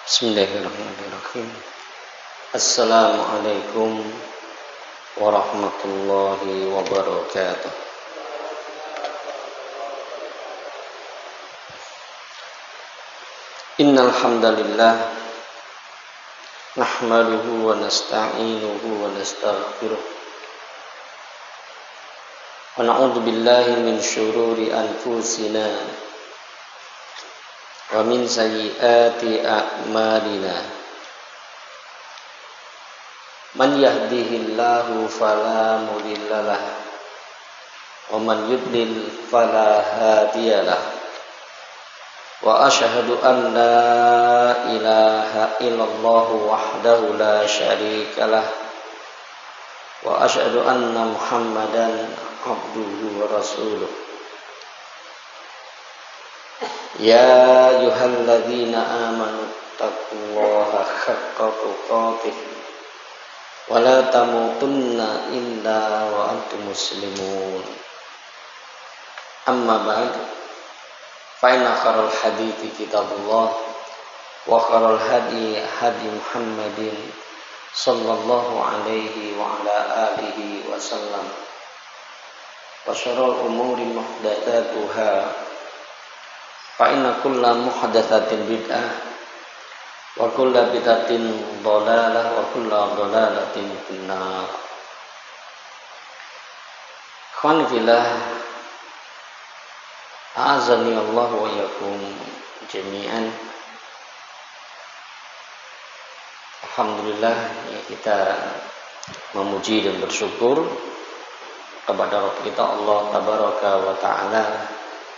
Bismillahirrahmanirrahim. Assalamualaikum warahmatullahi wabarakatuh. Innal hamdalillah nahmaduhu wa nasta'inuhu wa nastaghfiruh. Wa na'udzu billahi min syururi anfusina wa min sayyiati a'malina. Man yahdihillahu fala mudhillalah wa man yudlil fala hadiyalah. Wa asyhadu an la ilaha illallah wahdahu la syarikalah wa asyhadu anna Muhammadan abduhu wa rasuluh. Ya ayyuhalladzina amanu taqullaha haqqa tuqatih wa la tamutunna illa wa antum muslimun. Amma ba'd, fa inna khairal hadithi kitabullah wa khairal hadi hadi Muhammadin sallallahu alaihi wa ala alihi wa sallam wa syarrul umuri muhdatsatuha fa inna kulla muhdatsatin bid'ah wa kulla bid'atin dhalalah wa kulla dhalalatin finnar. Ikhwan fillah, a'azani Allah wa yakum jami'an. Alhamdulillah, ya, kita memuji dan bersyukur kepada Rabb kita Allah tabaraka wa ta'ala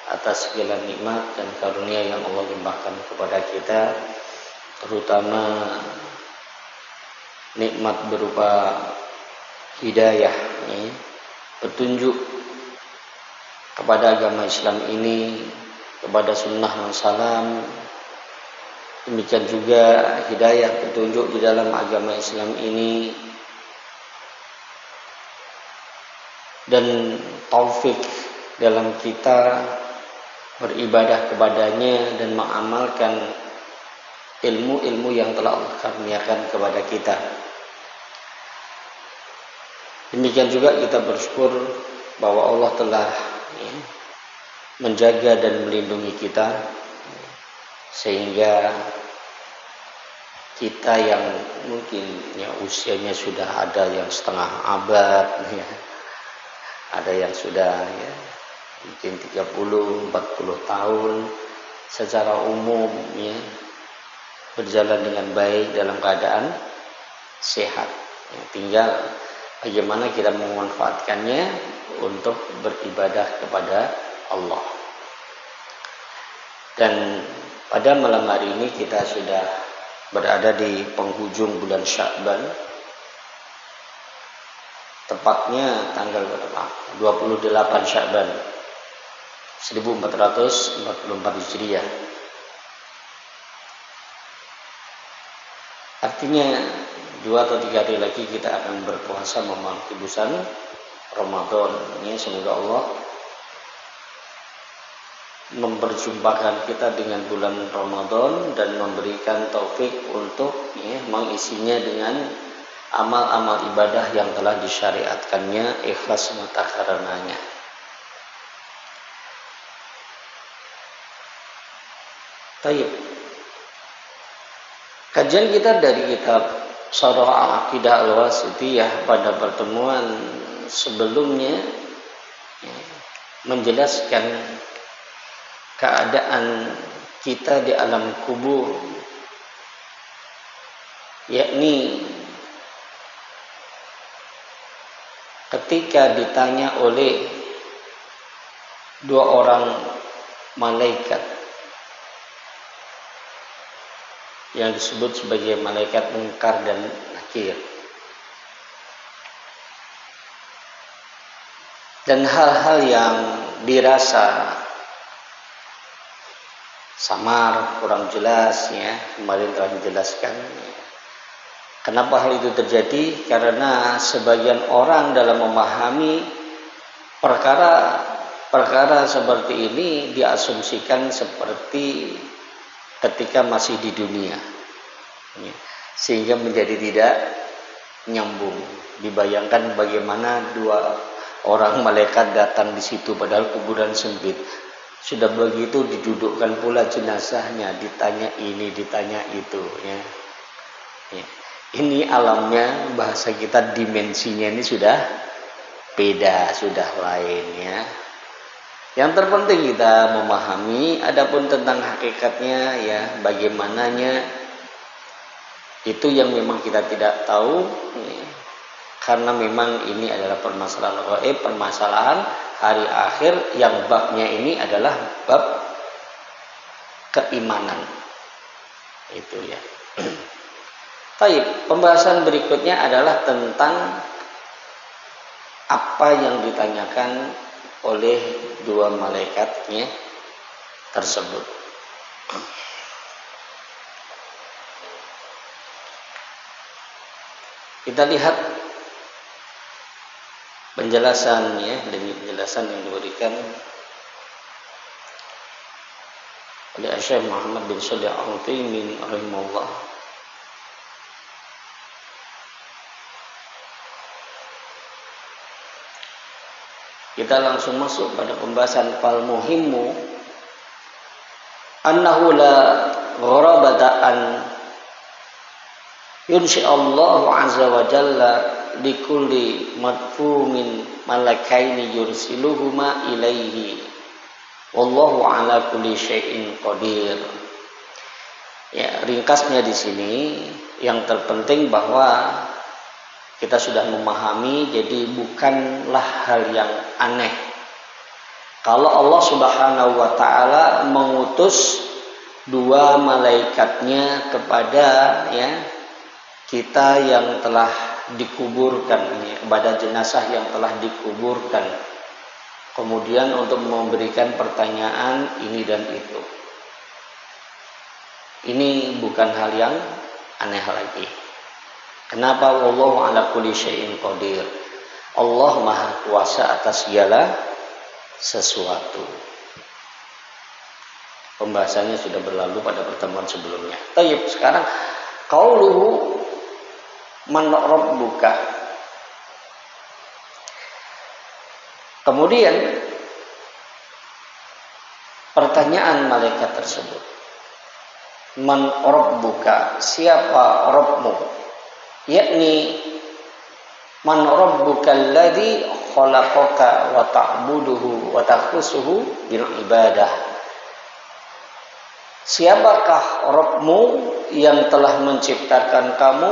atas segala nikmat dan karunia yang Allah limpahkan kepada kita, terutama nikmat berupa hidayah, ya, petunjuk kepada agama Islam ini, kepada sunnah dan salam. Demikian juga hidayah petunjuk di dalam agama Islam ini dan taufik dalam kita beribadah kepadanya dan mengamalkan ilmu-ilmu yang telah Allah karuniakan kepada kita. Demikian juga kita bersyukur bahwa Allah telah, ya, menjaga dan melindungi kita sehingga kita yang mungkin, ya, usianya sudah ada yang setengah abad, ya, ada yang sudah, ya, mungkin 30-40 tahun secara umum, ya, berjalan dengan baik dalam keadaan sehat. Ya, tinggal bagaimana kita memanfaatkannya untuk beribadah kepada Allah. Dan pada malam hari ini kita sudah berada di penghujung bulan Sya'ban, tepatnya tanggal berapa? 28 Sya'ban 1444 Hijriah. Artinya 2 atau 3 hari lagi kita akan berpuasa memasuki bulan Ramadan. Ini semoga Allah memperjumpakan kita dengan bulan Ramadan dan memberikan taufik untuk, ya, mengisinya dengan amal-amal ibadah yang telah disyariatkannya ikhlas semata karenanya. Baik. Kajian kita dari kitab Syarah Al-Aqidah Al-Wasithiyah pada pertemuan sebelumnya, ya, menjelaskan keadaan kita di alam kubur, yakni ketika ditanya oleh 2 orang malaikat yang disebut sebagai malaikat Munkar dan Nakir, dan hal-hal yang dirasa samar, kurang jelas, ya, kemarin telah dijelaskan. Kenapa hal itu terjadi? Karena sebagian orang dalam memahami perkara seperti ini diasumsikan seperti ketika masih di dunia. Ya. Sehingga menjadi tidak nyambung. Dibayangkan bagaimana dua orang malaikat datang di situ padahal kuburan sempit. Sudah begitu didudukkan pula jenazahnya, ditanya ini, ditanya itu, ya. Ya. Ini alamnya, bahasa kita dimensinya ini sudah beda, sudah lain, ya. Yang terpenting kita memahami, adapun tentang hakikatnya, ya, bagaimananya itu yang memang kita tidak tahu, ya. Karena memang ini adalah permasalahan gaib, permasalahan hari akhir yang babnya ini adalah bab keimanan. Itu, ya. Baik, pembahasan berikutnya adalah tentang apa yang ditanyakan oleh dua malaikatnya tersebut. Kita lihat penjelasannya, dari penjelasan yang diberikan oleh Syekh Muhammad bin Shalih Al-Utsaimin rahimahullah. Kita langsung masuk pada pembahasan fal muhimmu annahu la gharabata an yunshi'allahu azza wa jalla likulli madfumin malakaini yursiluhuma ilaihi wallahu ala kulli syai'in qadir. Ya, ringkasnya di sini yang terpenting bahwa kita sudah memahami, jadi bukanlah hal yang aneh kalau Allah Subhanahu wa taala mengutus dua malaikatnya kepada, ya, kita yang telah dikuburkan, ya, kepada jenazah yang telah dikuburkan, kemudian untuk memberikan pertanyaan ini dan itu. Ini bukan hal yang aneh lagi. Kenapa? Wallahu ala kulli syai'in qadir. Allah Maha Kuasa atas segala sesuatu. Pembahasannya sudah berlalu pada pertemuan sebelumnya. Tayyib, sekarang qauluhu man rabbuka. Kemudian pertanyaan malaikat tersebut. Man rabbuka, siapa Rabbmu? Yakni man rabbuka alladhi khalaqaka wa ta'buduhu wa takhusuhu bil ibadah. Siapakah Rabbmu yang telah menciptakan kamu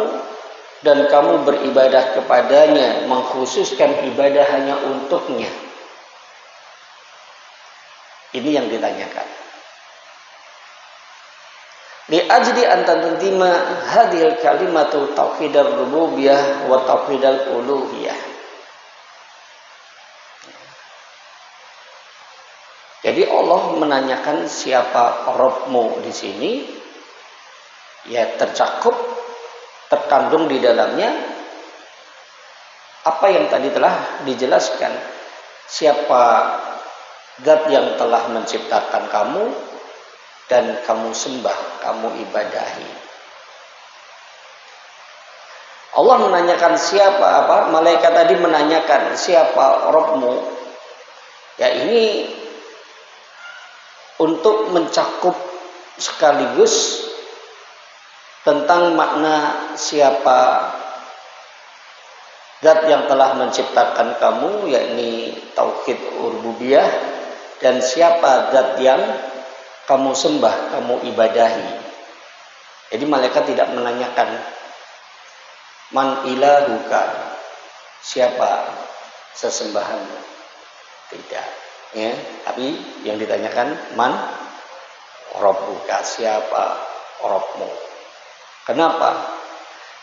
dan kamu beribadah kepadanya, mengkhususkan ibadah hanya untuknya? Ini yang ditanyakan. Li ajli an tantima hadhil kalimatu tauhidar rububiyah wa tauhidal uluhiyah. Jadi Allah menanyakan siapa Rabbmu di sini, ya tercakup, terkandung di dalamnya apa yang tadi telah dijelaskan. Siapa zat yang telah menciptakan kamu dan kamu sembah, kamu ibadahi. Allah menanyakan siapa, malaikat tadi menanyakan siapa Rabbmu. Ya, ini untuk mencakup sekaligus tentang makna siapa zat yang telah menciptakan kamu, yakni tauhid rububiyah, dan siapa zat yang kamu sembah, kamu ibadahi. Jadi malaikat tidak menanyakan man ilahuka, siapa sesembahanmu, tidak, ya. Tapi yang ditanyakan man rabbuka, siapa Rabbmu. Kenapa?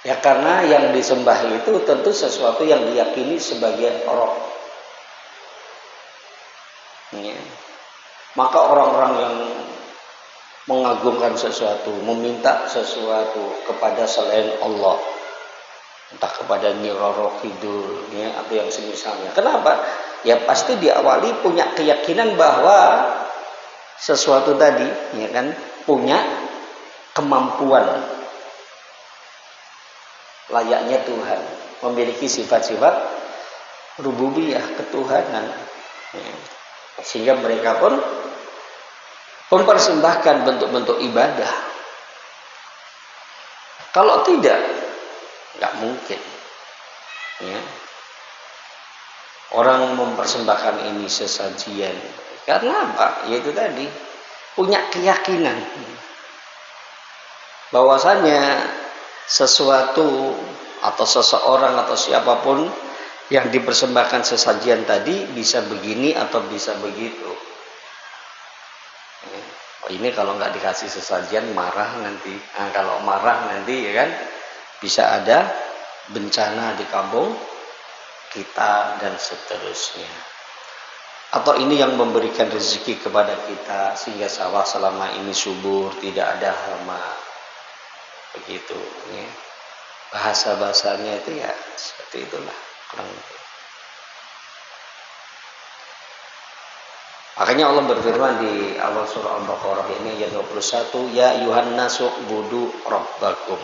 Ya karena yang disembah itu tentu sesuatu yang diyakini sebagai Rabb, ya. Maka orang-orang yang mengagungkan sesuatu, meminta sesuatu kepada selain Allah, entah kepada Nyi Roro Kidul, ya, atau yang semisalnya. Kenapa? Ya pasti diawali punya keyakinan bahwa sesuatu tadi, ya kan, punya kemampuan layaknya Tuhan, memiliki sifat-sifat rububiyah, ketuhanan. Ya. Sehingga mereka pun mempersembahkan bentuk-bentuk ibadah. Kalau tidak, nggak mungkin. Ya. Orang mempersembahkan ini sesajian. Karena apa? Yaitu tadi, punya keyakinan bahwasanya sesuatu atau seseorang atau siapapun yang dipersembahkan sesajian tadi bisa begini atau bisa begitu. Oh, ini kalau nggak dikasih sesajian marah nanti. Nah, kalau marah nanti ya kan bisa ada bencana di kampung kita dan seterusnya. Atau ini yang memberikan rezeki kepada kita sehingga sawah selama ini subur, tidak ada hama. Begitu ya. Bahasa-bahasanya itu ya seperti itulah kurang lebih. Makanya Allah berfirman di awal surah Al-Baqarah ini ayat 21, ya ayuhan nasu budu rabbakum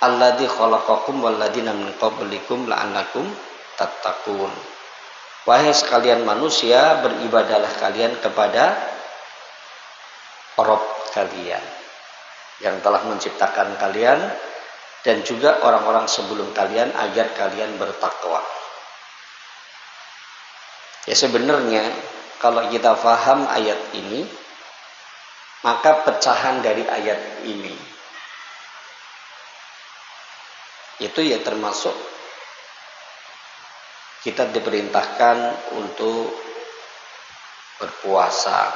alladzi khalaqakum walladzina min qablikum la'annakum tattaqun. Wahai sekalian manusia, beribadahlah kalian kepada Rabb kalian yang telah menciptakan kalian dan juga orang-orang sebelum kalian agar kalian bertakwa. Ya sebenarnya kalau kita faham ayat ini, maka pecahan dari ayat ini itu ya termasuk kita diperintahkan untuk berpuasa.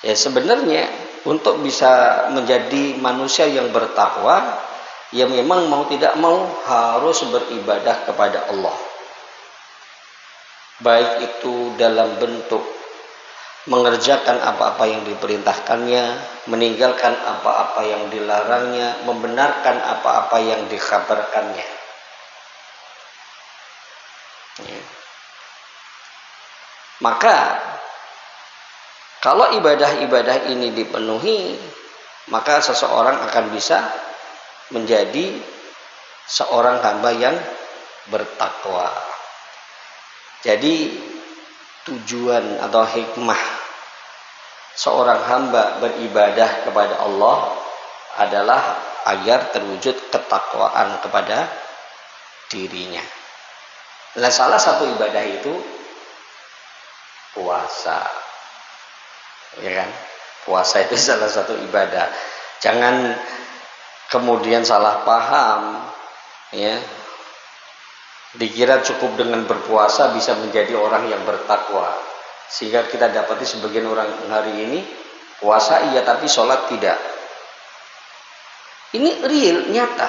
Ya sebenarnya untuk bisa menjadi manusia yang bertakwa, ya memang mau tidak mau harus beribadah kepada Allah. Baik itu dalam bentuk mengerjakan apa-apa yang diperintahkannya, meninggalkan apa-apa yang dilarangnya, membenarkan apa-apa yang dikabarkannya. Ya. Maka kalau ibadah-ibadah ini dipenuhi, maka seseorang akan bisa menjadi seorang hamba yang bertakwa. Jadi tujuan atau hikmah seorang hamba beribadah kepada Allah adalah agar terwujud ketakwaan kepada dirinya. Nah, salah satu ibadah itu puasa. Ya kan? Puasa itu salah satu ibadah. Jangan kemudian salah paham, ya. Dikira cukup dengan berpuasa bisa menjadi orang yang bertakwa. Sehingga kita dapati sebagian orang hari ini puasa iya tapi sholat tidak. Ini real, nyata.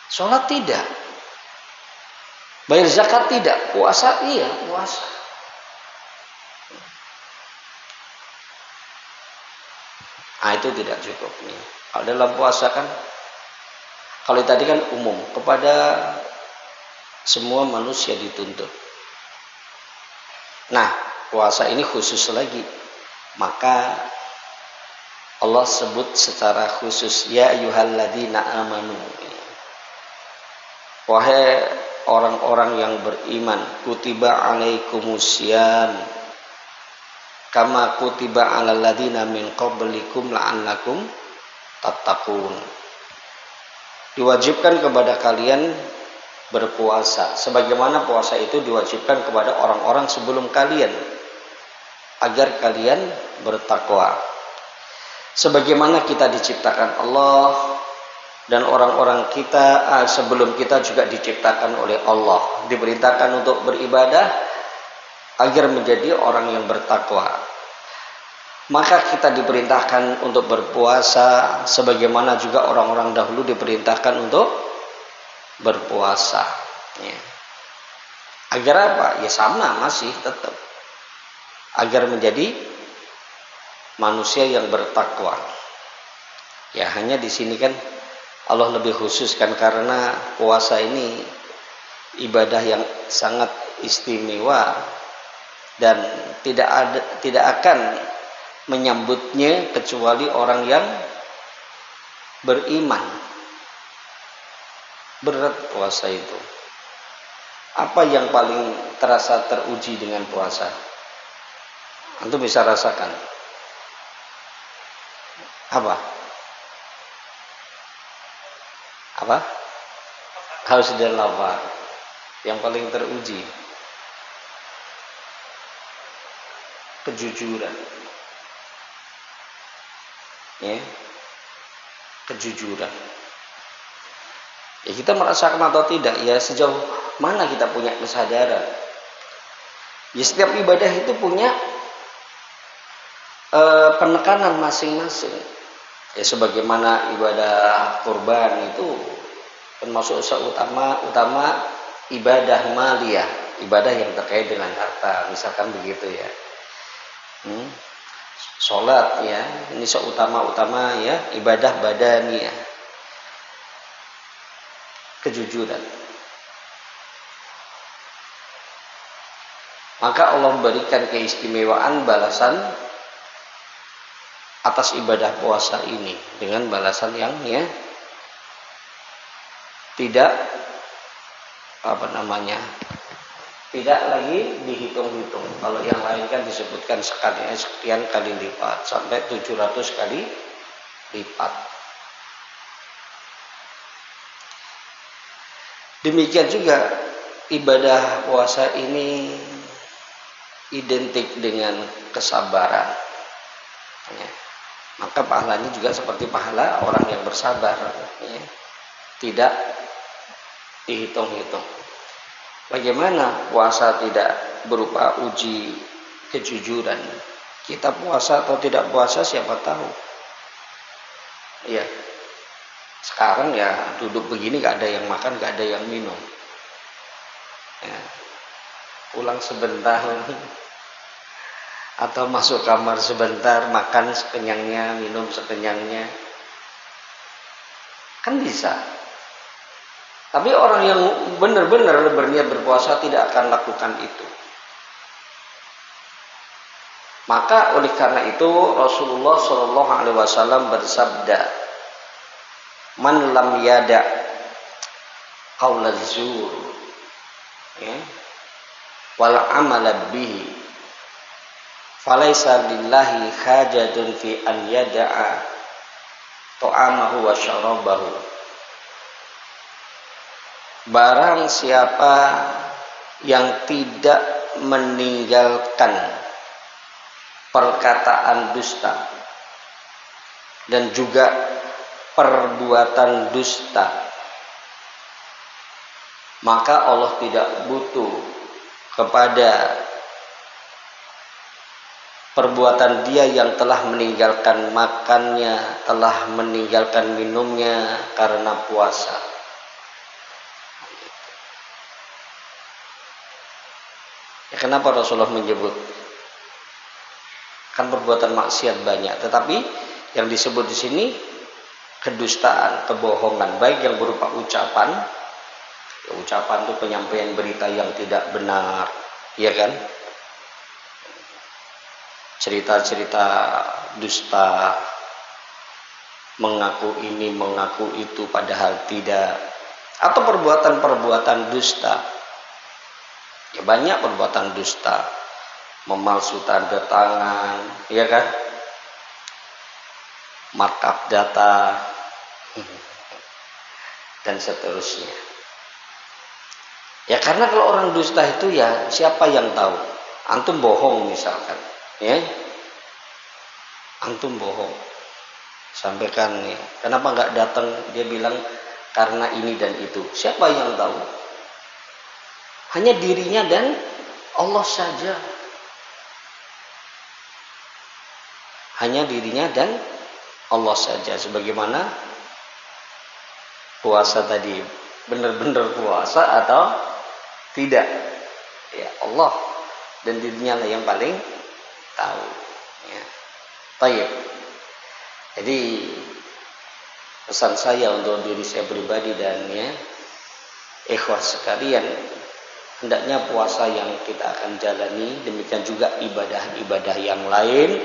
Sholat tidak. Bayar zakat tidak. Puasa iya, puasa. Nah itu tidak cukup nih. Kalau dalam puasa kan, kalau tadi kan umum kepada semua manusia dituntut. Nah puasa ini khusus lagi, maka Allah sebut secara khusus ya ayyuhalladzina amanu. Wahai orang-orang yang beriman, kutiba alaikumusiyam kama kutiba alal ladzina min qablikum la'annakum tattaqun. Diwajibkan kepada kalian berpuasa sebagaimana puasa itu diwajibkan kepada orang-orang sebelum kalian agar kalian bertakwa. Sebagaimana kita diciptakan Allah dan orang-orang kita sebelum kita juga diciptakan oleh Allah, diperintahkan untuk beribadah agar menjadi orang yang bertakwa. Maka kita diperintahkan untuk berpuasa sebagaimana juga orang-orang dahulu diperintahkan untuk berpuasa. Ya. Agar apa? Ya sama masih tetap. Agar menjadi manusia yang bertakwa. Ya hanya di sini kan Allah lebih khususkan karena puasa ini ibadah yang sangat istimewa dan tidak akan menyambutnya kecuali orang yang beriman. Berat puasa itu. Apa yang paling terasa teruji dengan puasa? Antum bisa rasakan. Apa? Apa? Haus dan lapar. Yang paling teruji. Kejujuran. Ya. Kejujuran. Ya, kita merasakan atau tidak, ya sejauh mana kita punya kesadaran. Ya, setiap ibadah itu punya penekanan masing-masing. Ya, sebagaimana ibadah kurban itu termasuk utama ibadah maliyah, ibadah yang terkait dengan harta, misalkan begitu ya. Sholat ya, ini seutama ya ibadah badaniyah. Kejujuran. Maka Allah memberikan keistimewaan balasan atas ibadah puasa ini dengan balasan yang ya tidak tidak lagi dihitung-hitung. Kalau yang lain kan disebutkan sekian kali lipat sampai 700 kali lipat. Demikian juga ibadah puasa ini identik dengan kesabaran. Ya. Maka pahalanya juga seperti pahala orang yang bersabar. Ya. Tidak dihitung-hitung. Bagaimana puasa tidak berupa uji kejujuran? Kita puasa atau tidak puasa siapa tahu. Ya. Sekarang ya duduk begini gak ada yang makan, gak ada yang minum. Ya. Pulang sebentar atau masuk kamar sebentar, makan sekenyangnya, minum sekenyangnya, kan bisa. Tapi orang yang benar-benar berniat berpuasa tidak akan lakukan itu. Maka oleh karena itu Rasulullah SAW bersabda, "Man lam yada qaulaz zur, ya, wal amala bihi, falaisa lillahi hajatun fi an yada'a ta'amahu wa syarabahu." Barang siapa yang tidak meninggalkan perkataan dusta dan juga perbuatan dusta, maka Allah tidak butuh kepada perbuatan dia yang telah meninggalkan makannya, telah meninggalkan minumnya karena puasa. Ya, kenapa Rasulullah menyebut? Kan perbuatan maksiat banyak, tetapi yang disebut di sini kedustaan, kebohongan, baik yang berupa ucapan. Ya, ucapan itu penyampaian berita yang tidak benar, ya kan? Cerita-cerita dusta, mengaku ini, mengaku itu padahal tidak, atau perbuatan-perbuatan dusta. Ya, banyak perbuatan dusta, memalsu tanda tangan, ya kan? Markup data dan seterusnya. Ya karena kalau orang dusta itu ya siapa yang tahu? Antum bohong misalkan, ya. Antum bohong. Sampaikan ya. Kenapa nggak datang? Dia bilang karena ini dan itu. Siapa yang tahu? Hanya dirinya dan Allah saja. Hanya dirinya dan Allah saja. Sebagaimana puasa tadi, benar-benar puasa atau tidak, ya Allah dan dirinya lah yang paling tahu, ya. Baik. Jadi pesan saya untuk diri saya pribadi dan ya ikhwah sekalian, hendaknya puasa yang kita akan jalani, demikian juga ibadah-ibadah yang lain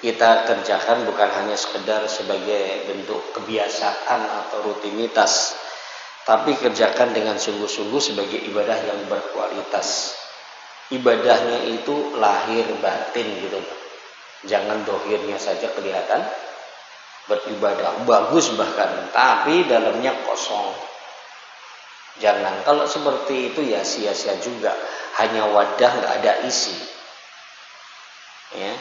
kita kerjakan bukan hanya sekedar sebagai bentuk kebiasaan atau rutinitas, tapi kerjakan dengan sungguh-sungguh sebagai ibadah yang berkualitas. Ibadahnya itu lahir batin gitu. Jangan dohirnya saja kelihatan beribadah bagus bahkan, tapi dalamnya kosong. Jangan, kalau seperti itu ya sia-sia juga, hanya wadah nggak ada isi. Ya,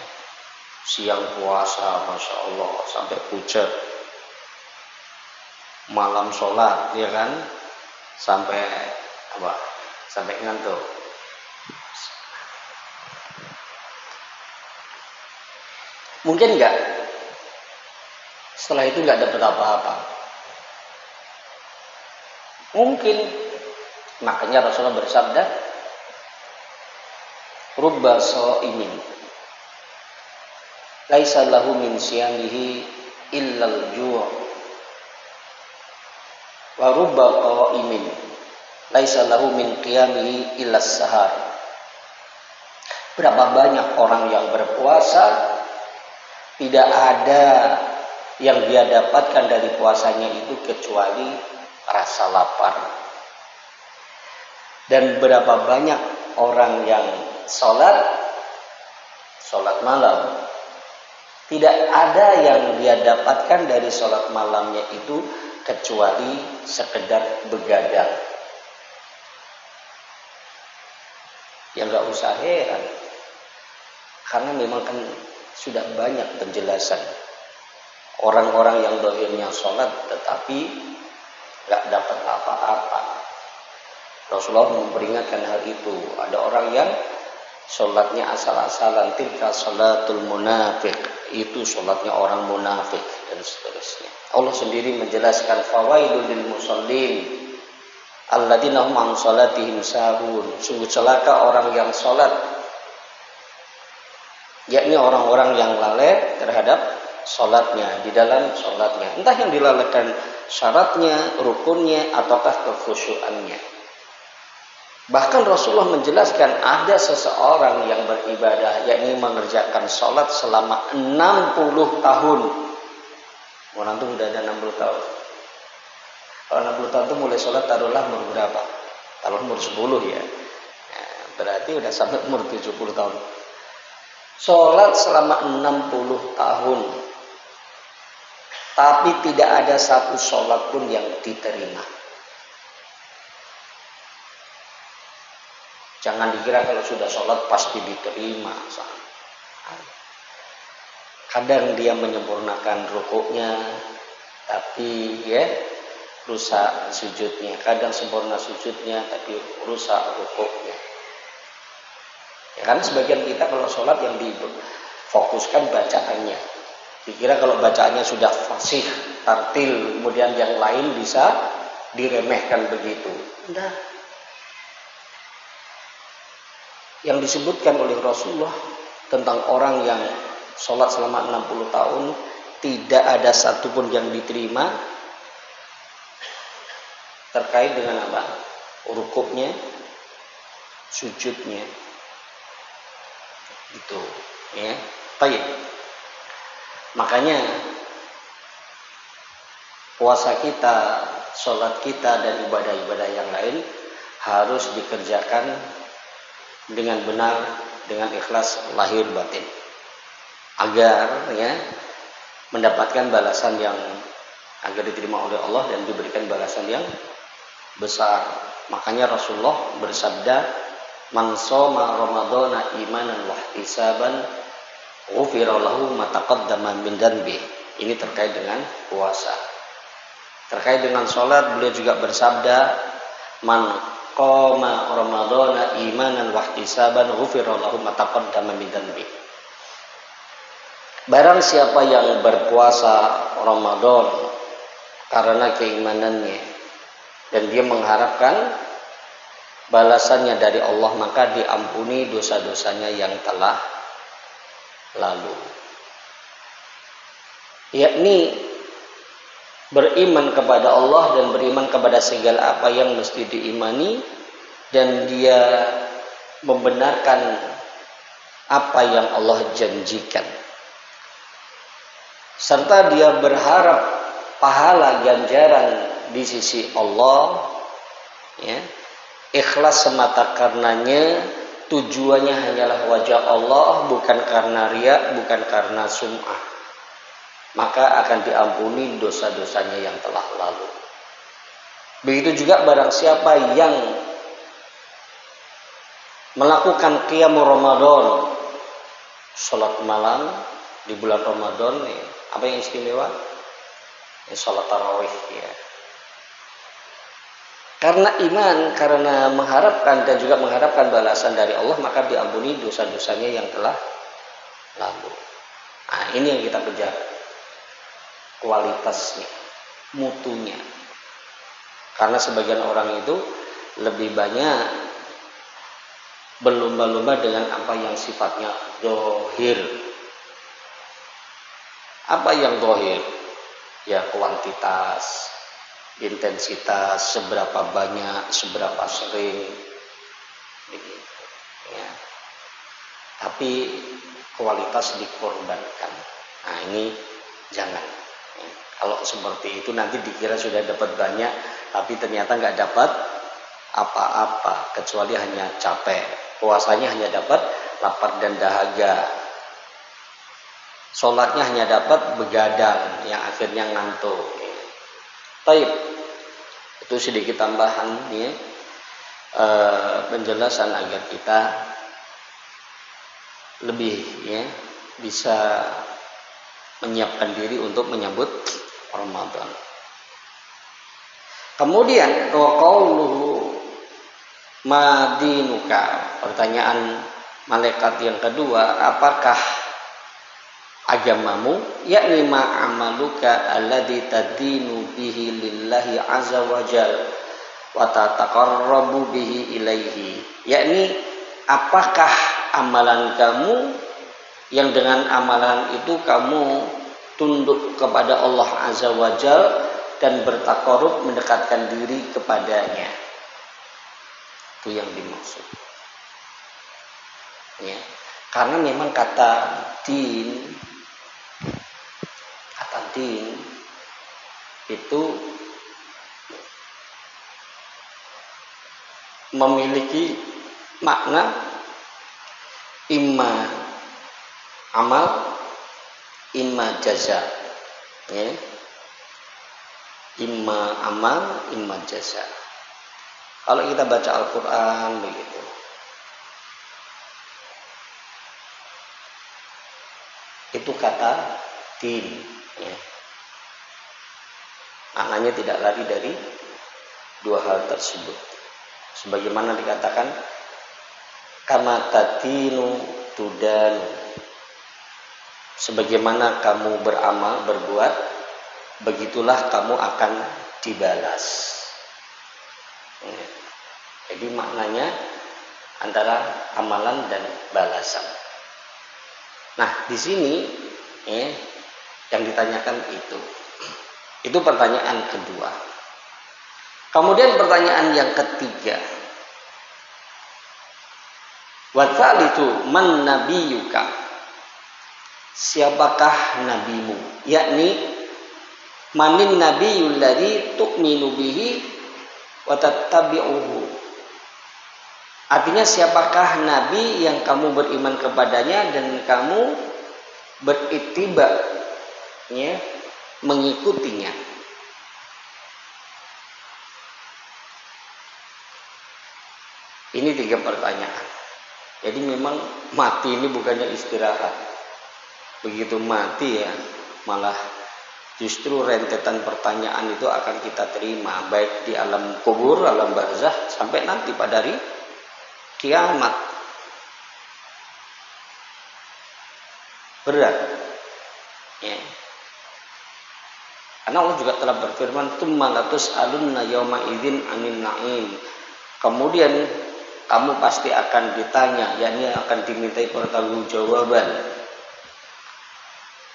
siang puasa, masya Allah sampai pucat, malam sholat, ya kan, sampai apa? Sampai ngantuk. Mungkin nggak? Setelah itu nggak dapat apa-apa. Mungkin, makanya Rasulullah bersabda, rubba sha'imin laisa lahu min siyamihi illal ju' wa rubba qa'imin laisa lahu min qiyamihi illas sahar. Berapa banyak orang yang berpuasa tidak ada yang dia dapatkan dari puasanya itu kecuali rasa lapar. Dan berapa banyak orang yang sholat malam, tidak ada yang dia dapatkan dari sholat malamnya itu kecuali sekedar begadang. Ya nggak usah heran, karena memang kan sudah banyak penjelasan orang-orang yang dohirnya sholat tetapi nggak dapat apa-apa. Rasulullah memperingatkan hal itu. Ada orang yang sholatnya asal-asalan, tilka sholatul munafik, itu sholatnya orang munafik, dan seterusnya. Allah sendiri menjelaskan, fawailul lil musallin alladzina hum an sholatihim sahun. Sungguh celaka orang yang sholat, yakni orang-orang yang lalai terhadap sholatnya, di dalam sholatnya, entah yang dilalaikan syaratnya, rukunnya, ataukah kekhusyuannya. Bahkan Rasulullah menjelaskan ada seseorang yang beribadah, yakni mengerjakan sholat selama 60 tahun. Orang itu udah ada 60 tahun. Kalau 60 tahun itu mulai sholat taruhlah umur berapa? Taruh umur 10 ya. Nah, berarti udah sampai umur 70 tahun. Sholat selama 60 tahun. Tapi tidak ada satu sholat pun yang diterima. Jangan dikira kalau sudah sholat pasti diterima. Kadang dia menyempurnakan rukuknya, tapi ya rusak sujudnya. Kadang sempurna sujudnya, tapi rusak rukuknya. Ya, karena sebagian kita kalau sholat yang difokuskan bacaannya. Dikira kalau bacaannya sudah fasih, tartil, kemudian yang lain bisa diremehkan begitu. Enggak. Yang disebutkan oleh Rasulullah tentang orang yang sholat selama 60 tahun tidak ada satupun yang diterima terkait dengan apa? Rukuknya, sujudnya, itu, ya. Baik. Makanya puasa kita, sholat kita, dan ibadah-ibadah yang lain harus dikerjakan dengan benar, dengan ikhlas lahir batin, agar ya mendapatkan balasan yang agar diterima oleh Allah dan diberikan balasan yang besar. Makanya Rasulullah bersabda, man shoma ramadhana imanan wa ihtisaban ghufira lahu ma taqaddama min dhanbi. Ini terkait dengan puasa. Terkait dengan sholat, beliau juga bersabda, man qama ramadhana imanan wa ihtisaban ghufira lahu ma taqaddama min dhanbi. Barang siapa yang berpuasa Ramadan karena keimanannya dan dia mengharapkan balasannya dari Allah, maka diampuni dosa-dosanya yang telah lalu. Yakni beriman kepada Allah dan beriman kepada segala apa yang mesti diimani, dan dia membenarkan apa yang Allah janjikan. serta dia berharap pahala ganjaran di sisi Allah, ya, ikhlas semata karenanya, tujuannya hanyalah wajah Allah, bukan karena riya, bukan karena sum'ah, maka akan diampuni dosa-dosanya yang telah lalu. Begitu juga barang siapa yang melakukan qiyamul Ramadan, sholat malam di bulan Ramadan, ya, apa yang istimewa? Ya, sholat tarawih, ya. Karena iman, karena mengharapkan dan juga mengharapkan balasan dari Allah, maka diampuni dosa-dosanya yang telah lalu. Nah, ini yang kita kejar, kualitasnya, mutunya. Karena sebagian orang itu lebih banyak berlomba-lomba dengan apa yang sifatnya dohir. Apa yang dohir? Ya, kuantitas, intensitas, seberapa banyak, seberapa sering, begitu, ya. Tapi kualitas dikorbankan. Nah, ini jangan. Ya. Kalau seperti itu nanti dikira sudah dapat banyak, tapi ternyata nggak dapat apa-apa, kecuali hanya capek. Puasanya hanya dapat lapar dan dahaga. Sholatnya hanya dapat begadang, yang akhirnya ngantuk. Baik, itu sedikit tambahan, ya, penjelasan agar kita lebih, ya, bisa menyiapkan diri untuk menyambut Ramadan. Kemudian qauluhu madinuka, pertanyaan malaikat yang kedua, apakah agamamu, yakni ma'amaluka alladzi tadinu bihi lillahi azza wa jalla wa tataqarrabu bihi ilaihi, yakni apakah amalan kamu yang dengan amalan itu kamu tunduk kepada Allah azza wa jalla dan bertaqarrub, mendekatkan diri kepadanya. Itu yang dimaksud, ya. Karena memang kata din itu memiliki makna imma amal, imma jaza, ya. Imma amal, imma jaza. Kalau kita baca Al-Quran begitu, itu kata din, ya. Maknanya tidak lari dari dua hal tersebut. Sebagaimana dikatakan, kama tatinu tudan, sebagaimana kamu beramal, berbuat, begitulah kamu akan dibalas. Ya. Jadi maknanya antara amalan dan balasan. Nah, di sini, ya, yang ditanyakan itu pertanyaan kedua. Kemudian pertanyaan yang ketiga, wa tsalitsu man nabiyuka, siapakah nabimu, yakni manin nabiyul ladzi tu'minu bihi wa tattabi'uhu. Artinya siapakah nabi yang kamu beriman kepadanya dan kamu berittiba, ya, mengikutinya. Ini 3 pertanyaan. Jadi memang mati ini bukannya istirahat. Begitu mati, ya, malah justru rentetan pertanyaan itu akan kita terima, baik di alam kubur, alam barzah, sampai nanti pada hari kiamat. Berat, ya. Karena Allah juga telah berfirman, "Tsumma latus'alunna yauma idzin 'anil na'im." Kemudian kamu pasti akan ditanya, yakni akan dimintai pertanggungjawaban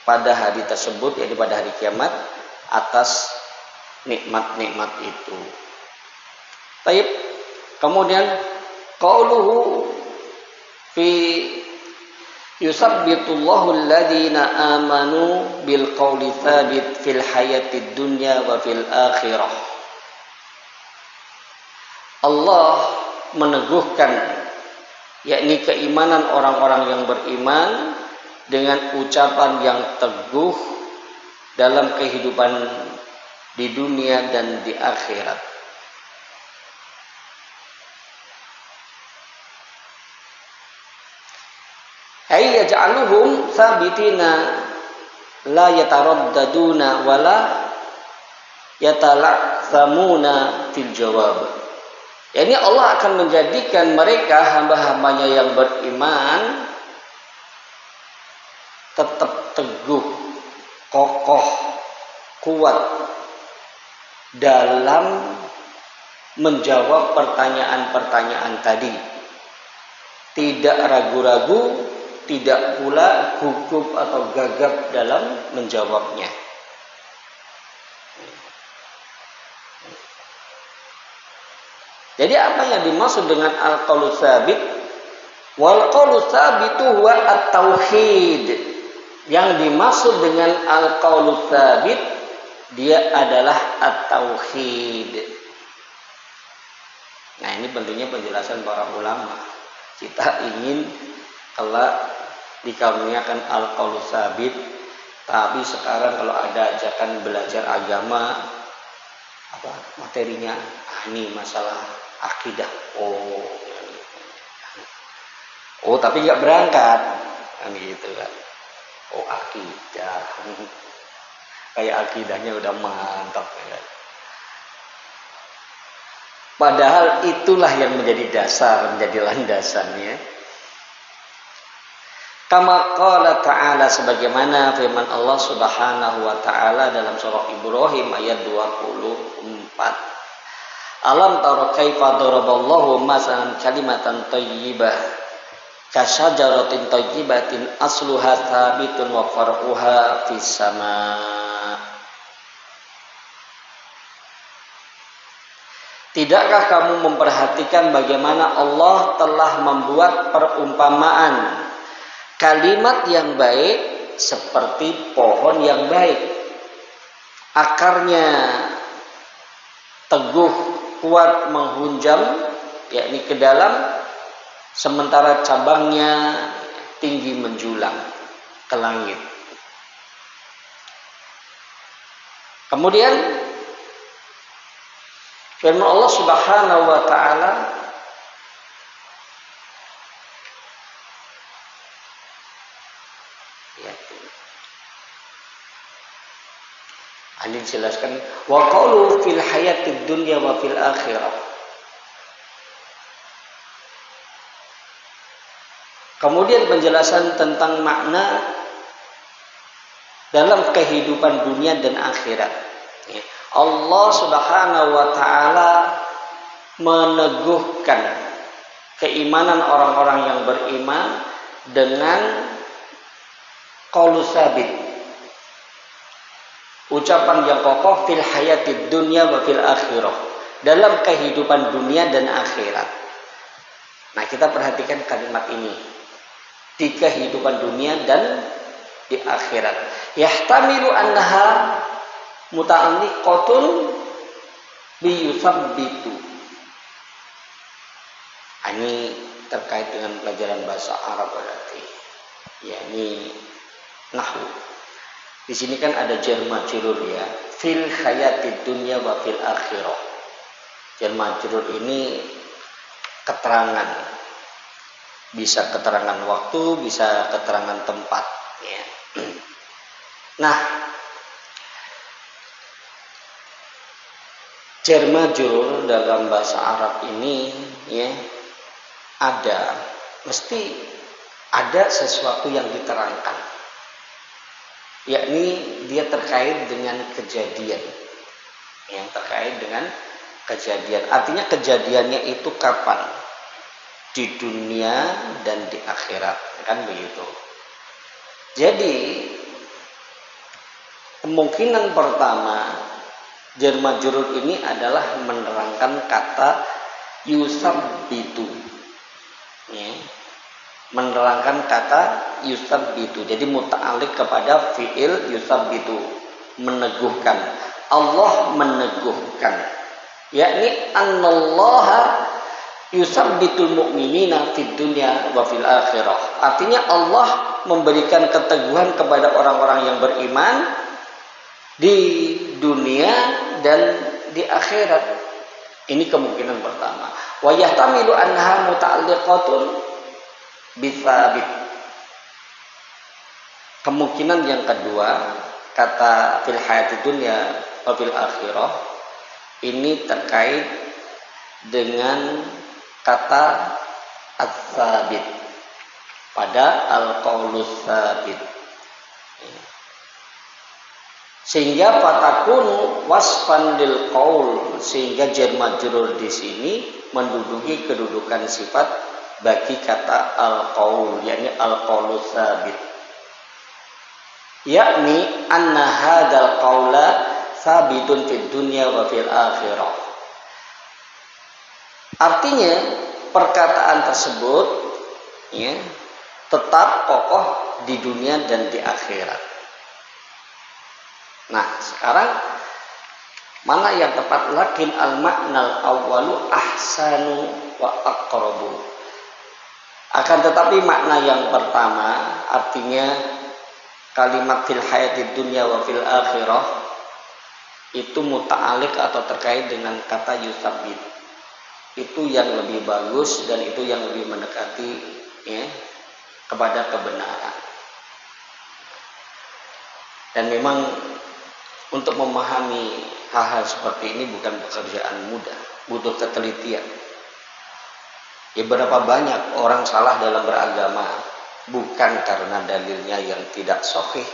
pada hari tersebut, yaitu pada hari kiamat, atas nikmat-nikmat itu. Baik. Kemudian qauluhu fi Yusabbitullahu alladhina amanu bil qawli thabit fil hayatid dunya wa fil akhirah. Allah meneguhkan yakni keimanan orang-orang yang beriman dengan ucapan yang teguh dalam kehidupan di dunia dan di akhirat. Ay yaj'aluhum sabitina la yataraddaduna wala yatala'samuna fil jawab. Yani Allah akan menjadikan mereka hamba-hambanya yang beriman tetap teguh, kokoh, kuat dalam menjawab pertanyaan-pertanyaan tadi. Tidak ragu-ragu, tidak pula gugup atau gagap dalam menjawabnya. Jadi apa yang dimaksud dengan al-qaulu tsabit? Wal qaulu tsabitu huwa at-tauhid. Yang dimaksud dengan al-qaulu tsabit dia adalah at-tauhid. Nah, ini tentunya penjelasan para ulama. Kita ingin kelak dikaruniakan al-qaulu tsabit, tapi sekarang kalau ada ajakan belajar agama apa materinya ini masalah akidah. Oh tapi nggak berangkat kan gitu kan. Oh akidah. Kayak akidahnya udah mantap ya. Padahal itulah yang menjadi dasar, menjadi landasannya. Kama qala ta'ala, sebagaimana firman Allah Subhanahu wa taala dalam surah Ibrahim ayat 24. Alam tara kaifa daraballahu masalan kalimatan thayyibah kasyajaratin thayyibatin asluha tsabitun wa far'uha fis sama'. Tidakkah kamu memperhatikan bagaimana Allah telah membuat perumpamaan kalimat yang baik seperti pohon yang baik, akarnya teguh kuat menghunjam yakni ke dalam, sementara cabangnya tinggi menjulang ke langit. Kemudian firman Allah Subhanahu wa taala, Ali jelaskan wa qalu fil hayatid dunya wa fil akhirah. Kemudian penjelasan tentang makna dalam kehidupan dunia dan akhirat. Allah Subhanahu wa taala meneguhkan keimanan orang-orang yang beriman dengan qaulu tsabit, ucapan yang kokoh fil hayatid dunya wa fil akhirah, dalam kehidupan dunia dan akhirat. Nah, kita perhatikan kalimat ini di kehidupan dunia dan di akhirat. Yahtamilu annaha muta'alliqatun bi yusabbitu. Ini terkait dengan pelajaran bahasa Arab berarti, yakni nahwu. Di sini kan ada jar majrur ya, fil hayatid dunya wa fil akhirah. Jar majrur ini keterangan, bisa keterangan waktu, bisa keterangan tempat ya. Nah, jar majrur dalam bahasa Arab ini ya mesti ada sesuatu yang diterangkan, yakni dia terkait dengan kejadian, yang terkait dengan kejadian. Artinya kejadiannya itu kapan? Di dunia dan di akhirat, kan begitu. Jadi kemungkinan pertama jar majrur ini adalah menerangkan kata yusabbitu ya. Menerangkan kata yusabbitu. Jadi muta'alliq kepada fi'il yusabbitu, meneguhkan. Allah meneguhkan. Yakni annallaha yusabbitul mu'minina fid dunya wa fil akhirah. Artinya Allah memberikan keteguhan kepada orang-orang yang beriman di dunia dan di akhirat. Ini kemungkinan pertama. Wa yahtamilu annaha muta'alliqatun bisabit. Kemungkinan yang kedua, kata fil hayati dunya wa fil akhirah, ini terkait dengan kata as-sabit pada al-qaulus sabit. Sehingga fatakunu wasfan lil qaul, sehingga jar majrur di sini menduduki kedudukan sifat bagi kata al-qaul, yakni al-qaulus sabit. Yakni anna hadzal qaula sabitun fid dunya wa fil akhirah. Artinya perkataan tersebut ya, tetap kokoh di dunia dan di akhirat. Nah, sekarang mana yang tepat? Lakin al-ma'nal awwalu ahsanu wa aqrabu. Akan tetapi makna yang pertama, artinya kalimat fil hayatid dunya wa fil akhirah, itu muta'alliq atau terkait dengan kata yusabbit. Itu yang lebih bagus dan itu yang lebih mendekati ya, kepada kebenaran. Dan memang untuk memahami hal-hal seperti ini bukan pekerjaan mudah, butuh ketelitian. Ya, berapa banyak orang salah dalam beragama bukan karena dalilnya yang tidak sahih,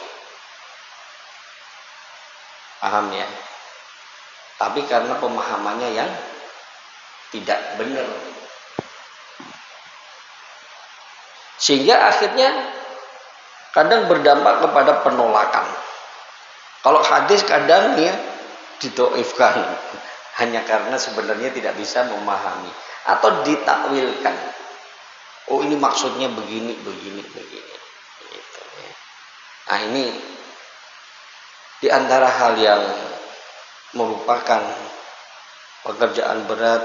paham ya? Tapi karena pemahamannya yang tidak benar. Sehingga akhirnya kadang berdampak kepada penolakan. Kalau hadis kadang ya didoifkan hanya karena sebenarnya tidak bisa memahami atau ditakwilkan. Oh, ini maksudnya begini. Gitu, ya. Nah, ini di antara hal yang merupakan pekerjaan berat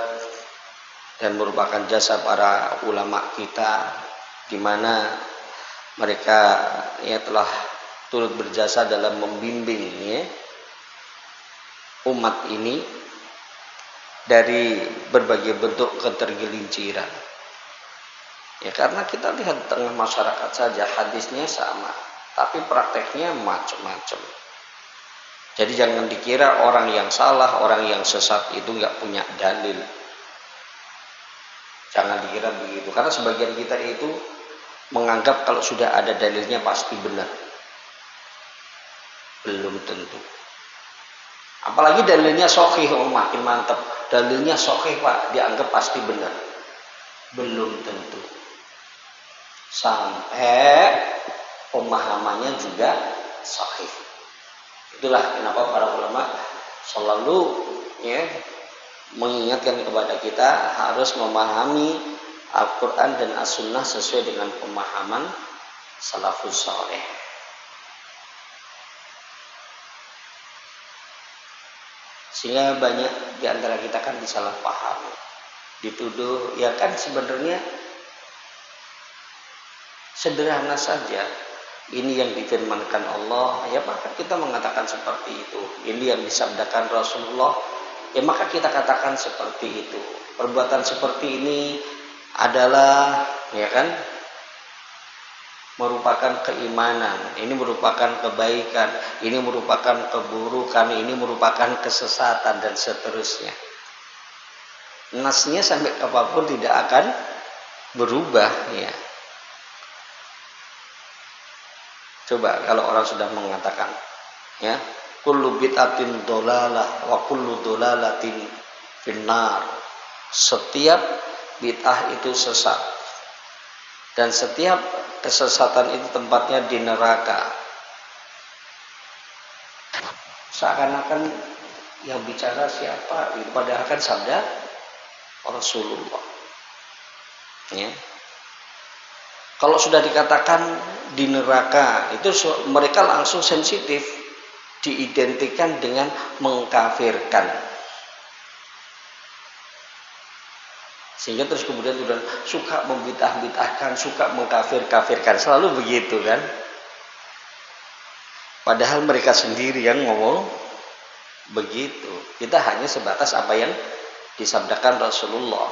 dan merupakan jasa para ulama kita, di mana mereka ya telah turut berjasa dalam membimbing ya, umat ini dari berbagai bentuk ketergelinciran. Ya, karena kita lihat di tengah masyarakat saja hadisnya sama, tapi prakteknya macam-macam. Jadi jangan dikira orang yang salah, orang yang sesat itu nggak punya dalil. Jangan dikira begitu, karena sebagian kita itu menganggap kalau sudah ada dalilnya pasti benar. Belum tentu. Apalagi dalilnya sahih, oh makin mantap. Dalilnya sahih Pak, dianggap pasti benar. Belum tentu. Sampai pemahamannya juga sahih. Itulah kenapa para ulama selalu ya, mengingatkan kepada kita harus memahami Al-Quran dan As-Sunnah sesuai dengan pemahaman salafus saleh. Sehingga banyak di antara kita kan disalahpahami, dituduh, ya kan sebenarnya sederhana saja. Ini yang difirmankan Allah, ya maka kita mengatakan seperti itu. Ini yang disabdakan Rasulullah, ya maka kita katakan seperti itu. Perbuatan seperti ini adalah ya kan merupakan keimanan, ini merupakan kebaikan, ini merupakan keburukan, ini merupakan kesesatan dan seterusnya. Nasnya sampai apapun tidak akan berubah ya. Coba kalau orang sudah mengatakan ya, kullu bid'atin dhalalah wa kullu dhalalatin finnar. Setiap bid'ah itu sesat dan setiap kesesatan itu tempatnya di neraka. Seakan-akan yang bicara siapa? Padahal kan sabda Rasulullah. Ya. Kalau sudah dikatakan di neraka, itu mereka langsung sensitif, diidentikan dengan mengkafirkan. Sehingga terus kemudian sudah suka membid'ah-bid'ahkan, suka mengkafir-kafirkan, selalu begitu kan. Padahal mereka sendiri yang ngomong begitu. Kita hanya sebatas apa yang disabdakan Rasulullah.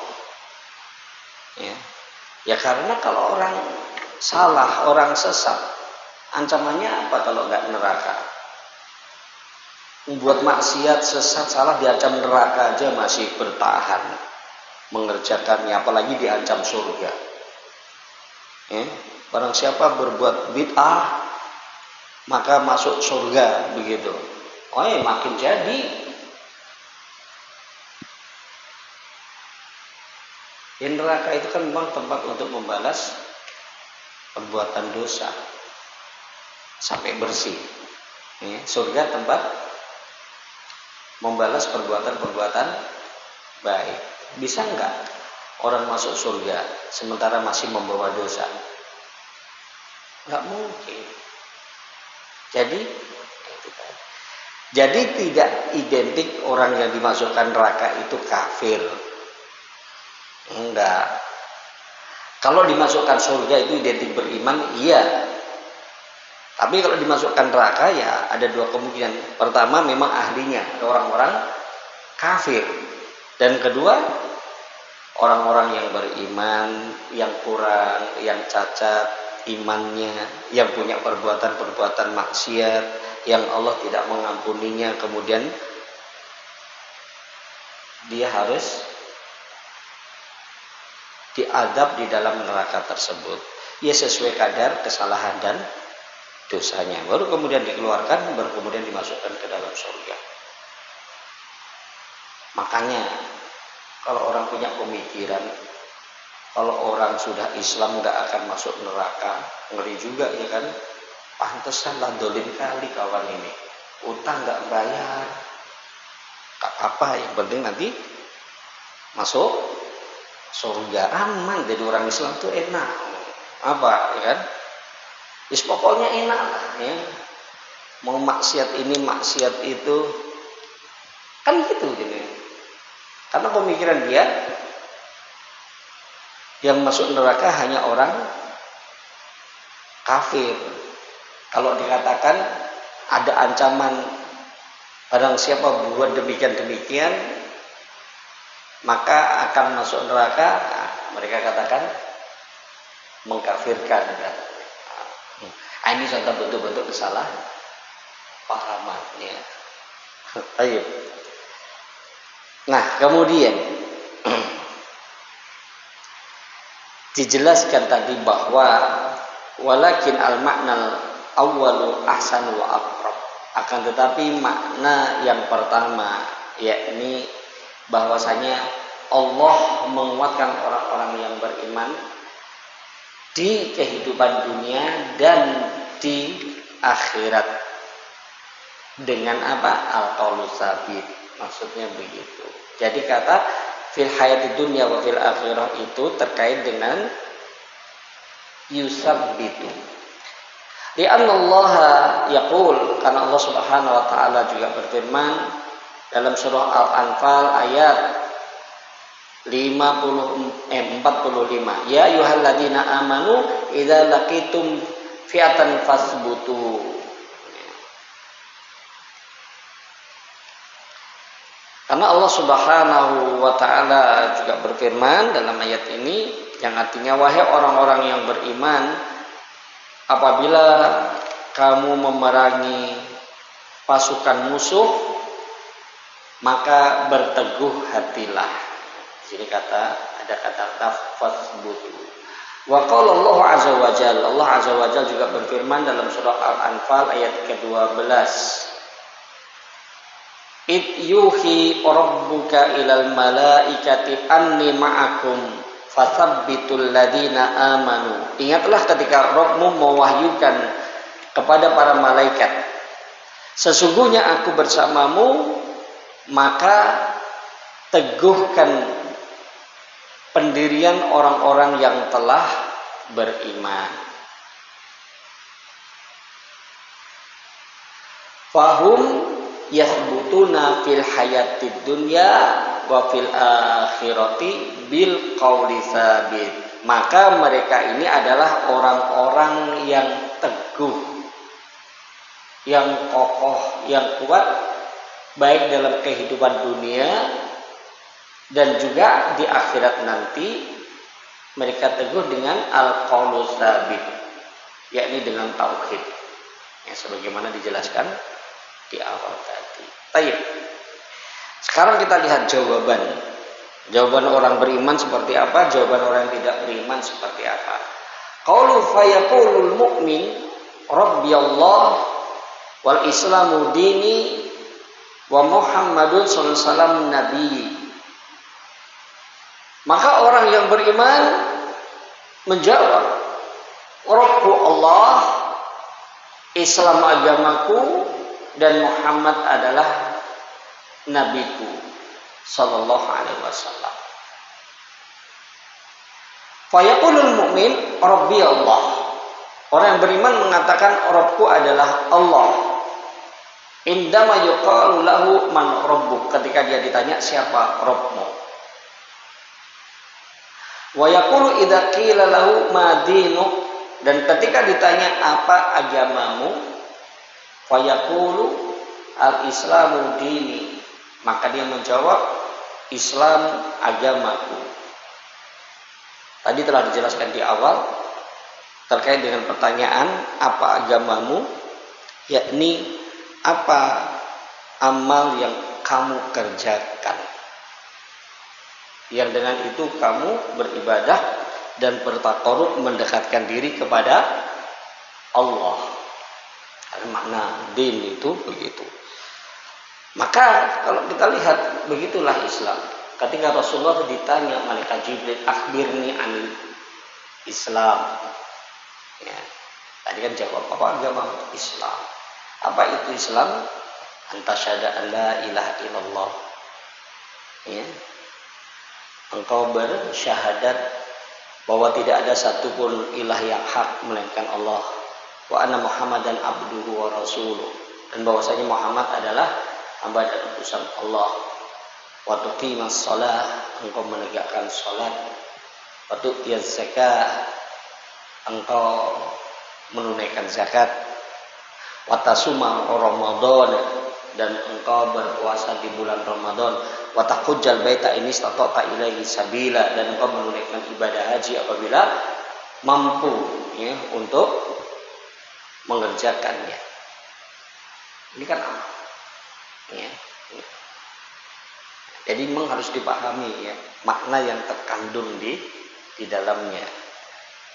Ya karena kalau orang salah, orang sesat, ancamannya apa kalau nggak neraka? Membuat maksiat, sesat, salah, diancam neraka aja masih bertahan mengerjakannya, apalagi diancam surga. Barang siapa berbuat bid'ah maka masuk surga, begitu. Makin jadi. Neraka itu kan memang tempat untuk membalas perbuatan dosa sampai bersih. Surga tempat membalas perbuatan-perbuatan baik. Bisa enggak orang masuk surga sementara masih membawa dosa? Enggak mungkin. Jadi tidak identik orang yang dimasukkan neraka itu kafir. Enggak. Kalau dimasukkan surga itu identik beriman, iya. Tapi kalau dimasukkan neraka ya ada dua kemungkinan. Pertama memang ahlinya orang-orang kafir. Dan kedua orang-orang yang beriman, yang kurang, yang cacat imannya, yang punya perbuatan-perbuatan maksiat, yang Allah tidak mengampuninya, kemudian dia harus diadab di dalam neraka tersebut. Ya sesuai kadar kesalahan dan dosanya. Baru kemudian dikeluarkan, baru kemudian dimasukkan ke dalam surga. Makanya kalau orang punya pemikiran, kalau orang sudah Islam nggak akan masuk neraka, ngeri juga ya kan? Pantesan lah dolim kali kawan ini. Utang nggak bayar, nggak apa, yang penting nanti masuk surga, aman. Jadi orang Islam tuh enak, apa ya kan? Pokoknya enak lah ya. Mau maksiat ini, maksiat itu, kan gitu gini. Karena pemikiran dia yang masuk neraka hanya orang kafir. Kalau dikatakan ada ancaman barang siapa buat demikian-demikian maka akan masuk neraka, mereka katakan mengkafirkan. Ini contoh bentuk-bentuk kesalahpahamannya. Ayo. Nah, kemudian dijelaskan tadi bahwa walakin al-maknal awwalu ahsanu wa aqrab. Akan tetapi makna yang pertama yakni bahwasanya Allah menguatkan orang-orang yang beriman di kehidupan dunia dan di akhirat dengan apa? Al-qaulu tsabit. Maksudnya begitu. Jadi kata fil hayati dunya wa fil akhirah itu terkait dengan yusabbitu. Li'anna Allah yaqul, karena Allah Subhanahu wa taala juga berfirman dalam surah Al-Anfal ayat 45, ya ayyuhalladzina amanu idza laqitum fi'atan fasbutu. Karena Allah Subhanahu wa taala juga berfirman dalam ayat ini yang artinya wahai orang-orang yang beriman, apabila kamu memerangi pasukan musuh maka berteguh hatilah. Jadi ada kata fasbutu. Wa qala Allah azza wa jalla, Allah azza wa jalla juga berfirman dalam surah Al-Anfal ayat ke-12. It yuhi rabbuka ilal malaikati anni ma'akum fasabbitul ladina amanu. Ingatlah ketika Rabbmu mewahyukan kepada para malaikat, sesungguhnya aku bersamamu, maka teguhkan pendirian orang-orang yang telah beriman. Fahum yathbutuna fil hayatid dunya wa fil akhirati bil qawli tsabit. Maka mereka ini adalah orang-orang yang teguh, yang kokoh, yang kuat baik dalam kehidupan dunia dan juga di akhirat nanti. Mereka teguh dengan al-qawlu tsabit, yakni dengan tauhid, yang sebagaimana dijelaskan di awal tadi. Baik. Sekarang kita lihat jawaban. Jawaban orang beriman seperti apa? Jawaban orang yang tidak beriman seperti apa? Qaulu fayaqulul mu'min rabbi Allah wal islamu dini wa Muhammadun sallallahu alaihi wasallam nabi. Maka orang yang beriman menjawab, Rabbu Allah, Islam agamaku, dan Muhammad adalah nabiku sallallahu alaihi wasallam. Fayaqulul mu'min Rabbi Allah. Orang yang beriman mengatakan Rabbku adalah Allah. Indama yuqalu lahu man rabbuk, ketika dia ditanya siapa Rabbmu. Wa yaqulu idza qila lahu ma dinuk, dan ketika ditanya apa agamamu, fa yaqulu al-islamu dini, maka dia menjawab Islam agamaku. Tadi telah dijelaskan di awal terkait dengan pertanyaan apa agamamu, yakni apa amal yang kamu kerjakan, yang dengan itu kamu beribadah dan bertaqarrub mendekatkan diri kepada Allah. Karena makna din itu begitu. Maka kalau kita lihat begitulah Islam. Ketika Rasulullah ditanya malaikat Jibril, akhbirni anil Islam. Ya. Tadi kan jawab apa agama Islam. Apa itu Islam? Anta syahada an la ilaha illallah. Ya. Engkau bersyahadat bahwa tidak ada satupun ilah yang hak melainkan Allah, wa anna Muhammadan abduhu wa rasuluh, dan bahwasanya Muhammad adalah hamba dan utusan Allah. Wa tuqimas shalah, engkau menegakkan salat. Wa tu'tiyaz zakah, engkau menunaikan zakat. Wa tasuma Ramadan, dan engkau berpuasa di bulan Ramadan. Wa tahujjal baita in istata'ta ilaihi sabila, dan engkau menunaikan ibadah haji apabila mampu ya untuk mengerjakannya. Ini kan amal. Ya. Jadi memang harus dipahami ya makna yang terkandung di dalamnya.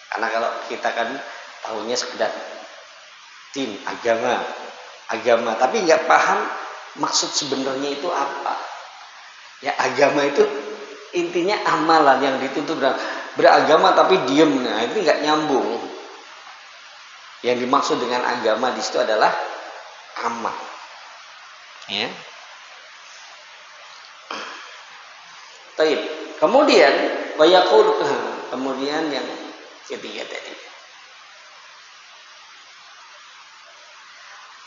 Karena kalau kita kan tahunya sekedar din, agama, tapi nggak paham maksud sebenarnya itu apa. Ya agama itu intinya amalan yang dituntut beragama tapi diem, nah itu nggak nyambung. Yang dimaksud dengan agama di situ adalah amal. Ya. Baik. Kemudian wayaqul, kemudian yang ketiga tadi.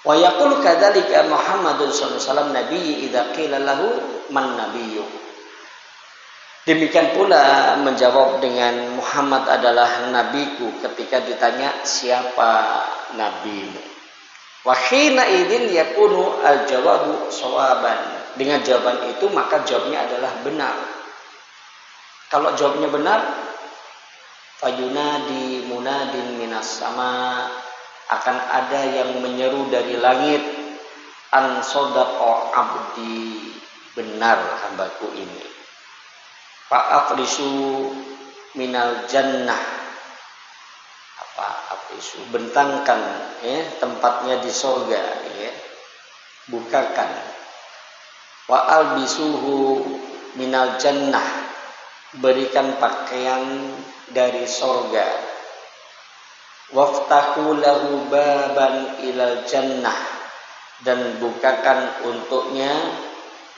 Wa yaqulu kadzalika Muhammadun sallallahu alaihi wasallam nabiyyi idza qila lahu man nabiyyu. Demikian pula menjawab dengan Muhammad adalah nabiku ketika ditanya siapa nabimu. Wa hina idzin yakunu al-jawabu shawaban. Dengan jawaban itu maka jawabnya adalah benar. Kalau jawabnya benar, fayunadi munadin minas sama, akan ada yang menyeru dari langit, an sadaqa abdi, benar hambaku ini. Fa'afrisu minal jannah, apa afrisu, bentangkan ya tempatnya di surga ya, bukakan. Wa albisuhu minal jannah, berikan pakaian dari surga. Waftahu lahu baban ilal jannah, dan bukakan untuknya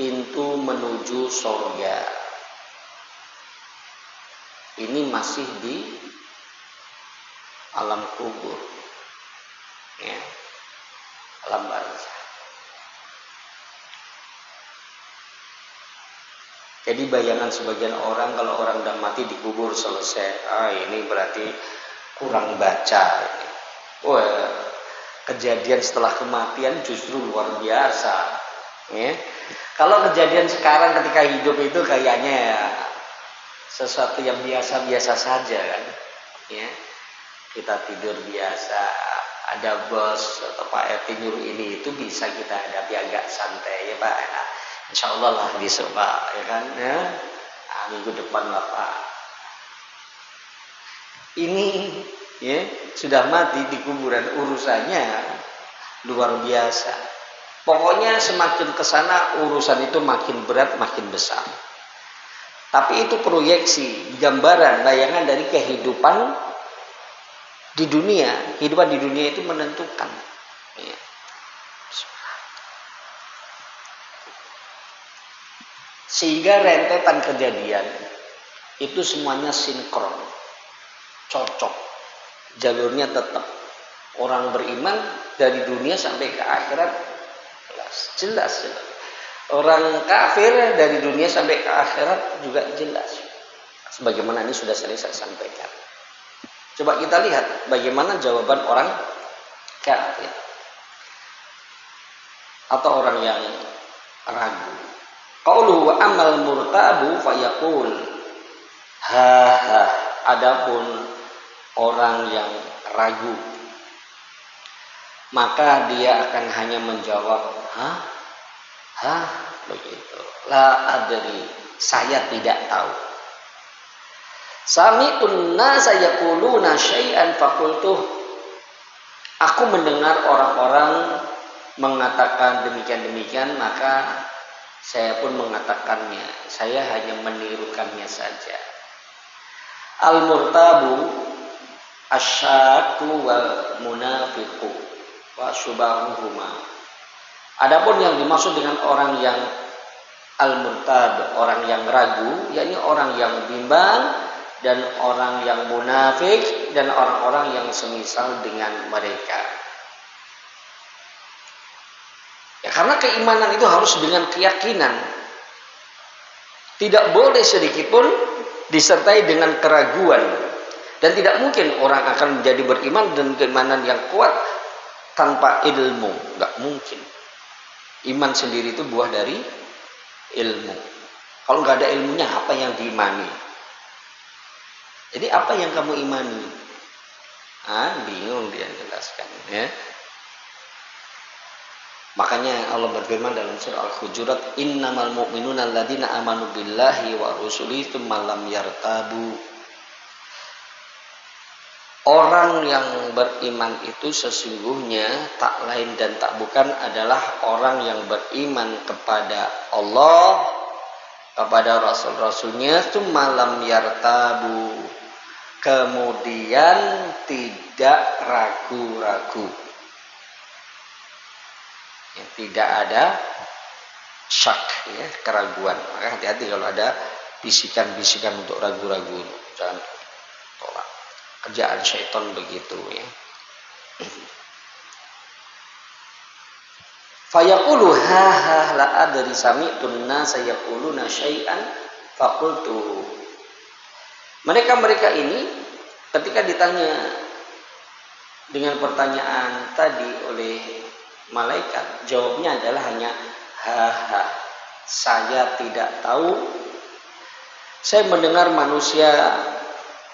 pintu menuju surga. Ini masih di alam kubur, ya, alam barzah. Jadi bayangan sebagian orang kalau orang udah mati dikubur selesai, ini berarti kurang baca. Wah, kejadian setelah kematian justru luar biasa. Ya. Kalau kejadian sekarang ketika hidup itu kayaknya ya sesuatu yang biasa-biasa saja kan. Ya. Kita tidur biasa, ada bos atau Pak RT nyuruh ini itu bisa kita hadapi agak santai ya Pak. Insya Allah lah bisa Pak, ya kan? Ya. Nah, minggu depan lah Pak. Ini ya sudah mati di kuburan, urusannya luar biasa. Pokoknya semakin kesana urusan itu makin berat, makin besar. Tapi itu proyeksi, gambaran, bayangan dari kehidupan di dunia. Kehidupan di dunia itu menentukan. Ya. Sehingga rentetan kejadian itu semuanya sinkron, cocok, jalurnya tetap. Orang beriman dari dunia sampai ke akhirat jelas. Orang kafir dari dunia sampai ke akhirat juga jelas. Sebagaimana ini sudah sering saya sampaikan. Coba kita lihat bagaimana jawaban orang kafir atau orang yang ragu. Qaulu wa amal murtabu fayaqul ha. Adapun orang yang ragu maka dia akan hanya menjawab begitu. La adri, saya tidak tahu. Sami'un nasa yaquluna syai'an faqultuh. Aku mendengar orang-orang mengatakan demikian-demikian, maka saya pun mengatakannya. Saya hanya menirukannya saja. Al-murtabu asyaku wal munafiqu wa syubahuhuma. Adapun yang dimaksud dengan orang yang al-murtab, orang yang ragu, yakni orang yang bimbang dan orang yang munafik dan orang-orang yang semisal dengan mereka. Ya, karena keimanan itu harus dengan keyakinan. Tidak boleh sedikit pun disertai dengan keraguan. Dan tidak mungkin orang akan menjadi beriman dan keimanan yang kuat tanpa ilmu. Nggak mungkin. Iman sendiri itu buah dari ilmu. Kalau nggak ada ilmunya, apa yang diimani? Jadi apa yang kamu imani? Bingung dia jelaskan. Ya. Makanya Allah berfirman dalam surah Al-Hujurat, innamal mu'minuna alladzina amanu billahi wa rusulihi tsumma lam yartabu. Orang yang beriman itu sesungguhnya tak lain dan tak bukan adalah orang yang beriman kepada Allah, kepada Rasul-Rasulnya, tsumma lam yartabu, kemudian tidak ragu-ragu. Ya, tidak ada syak, ya, keraguan. Maka hati-hati kalau ada bisikan-bisikan untuk ragu-ragu, jangan tolak. Kerjaan syaitan begitu, ya. Fayaqulu la adri sami'tun nasa yaquluna syai'an faqultu. Mereka ini ketika ditanya dengan pertanyaan tadi oleh malaikat, jawabnya adalah hanya saya tidak tahu. Saya mendengar manusia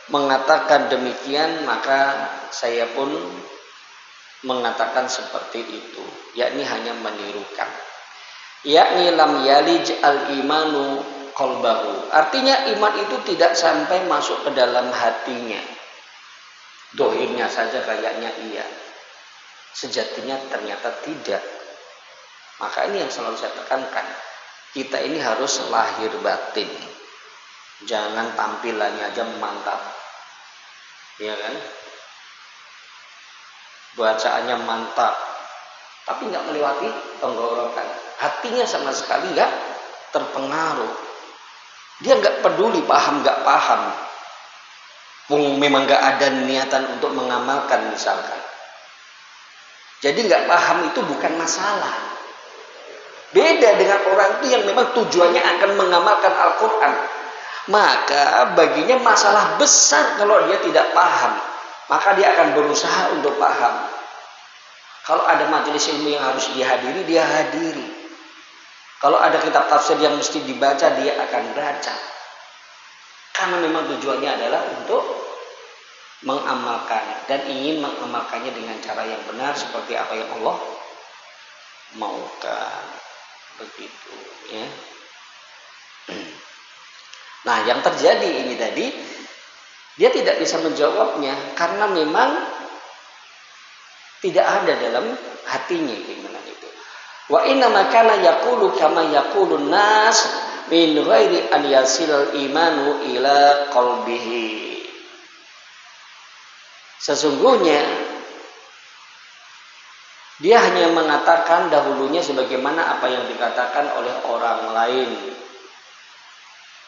mengatakan demikian, maka saya pun mengatakan seperti itu, yakni hanya menirukan. Yakni lam yalij al-imanu qalbahu. Artinya iman itu tidak sampai masuk ke dalam hatinya. Dohirnya saja kayaknya iya, sejatinya ternyata tidak. Maka ini yang selalu saya tekankan, kita ini harus lahir batin. Jangan tampilannya aja mantap, ya kan? Bacaannya mantap, tapi nggak melewati tenggorokan. Hatinya sama sekali nggak terpengaruh. Dia nggak peduli paham nggak paham. Memang nggak ada niatan untuk mengamalkan misalkan. Jadi nggak paham itu bukan masalah. Beda dengan orang itu yang memang tujuannya akan mengamalkan Al-Quran. Maka baginya masalah besar kalau dia tidak paham. Maka dia akan berusaha untuk paham. Kalau ada majelis ilmu yang harus dihadiri, dia hadiri. Kalau ada kitab tafsir yang mesti dibaca, dia akan baca. Karena memang tujuannya adalah untuk mengamalkan dan ingin mengamalkannya dengan cara yang benar seperti apa yang Allah maukan. Begitu ya. Nah, yang terjadi ini tadi dia tidak bisa menjawabnya karena memang tidak ada dalam hatinya keimanan itu. Wa inna makana yaqulu kama yaqulun nas min ghairi an yasil imanu ila qalbihi. Sesungguhnya dia hanya mengatakan dahulunya sebagaimana apa yang dikatakan oleh orang lain.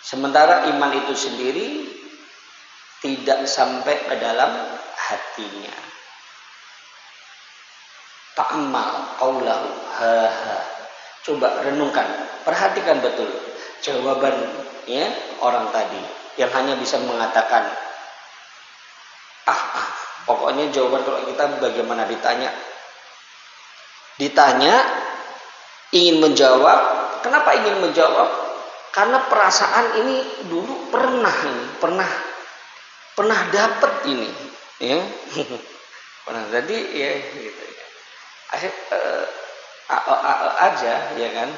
Sementara iman itu sendiri tidak sampai ke dalam hatinya. Ta'ammal qaulahu ha. Coba renungkan, perhatikan betul jawaban ya orang tadi yang hanya bisa mengatakan pokoknya jawaban kalau kita bagaimana ditanya ingin menjawab. Kenapa ingin menjawab? Karena perasaan ini dulu pernah dapat ini ya. Pernah jadi ya gitu ya. Aja ya kan.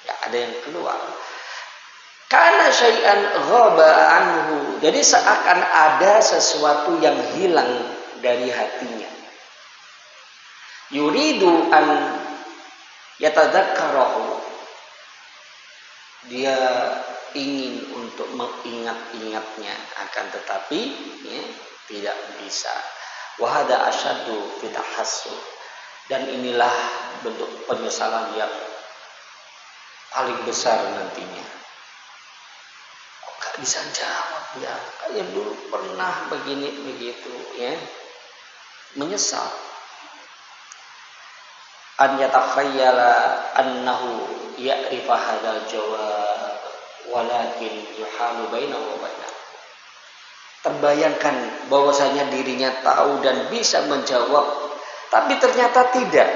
Ya ada yang keluar. Karena syai'an ghaba anhu. Jadi seakan ada sesuatu yang hilang dari hatinya. Yuridu an yatadzakkarahu. Dia ingin untuk mengingat-ingatnya, akan tetapi ya, tidak bisa. Wa hada asyaddu fi tahassur. Dan inilah bentuk penyesalan yang paling besar nantinya. Bisa jawab ya, kalian dulu pernah begini begitu ya, menyesal. An yatakhayyala annahu ya'rifa hadzal jawab walakin yuhalu bainahu wa bainahu. Terbayangkan bahwasanya dirinya tahu dan bisa menjawab, tapi ternyata tidak.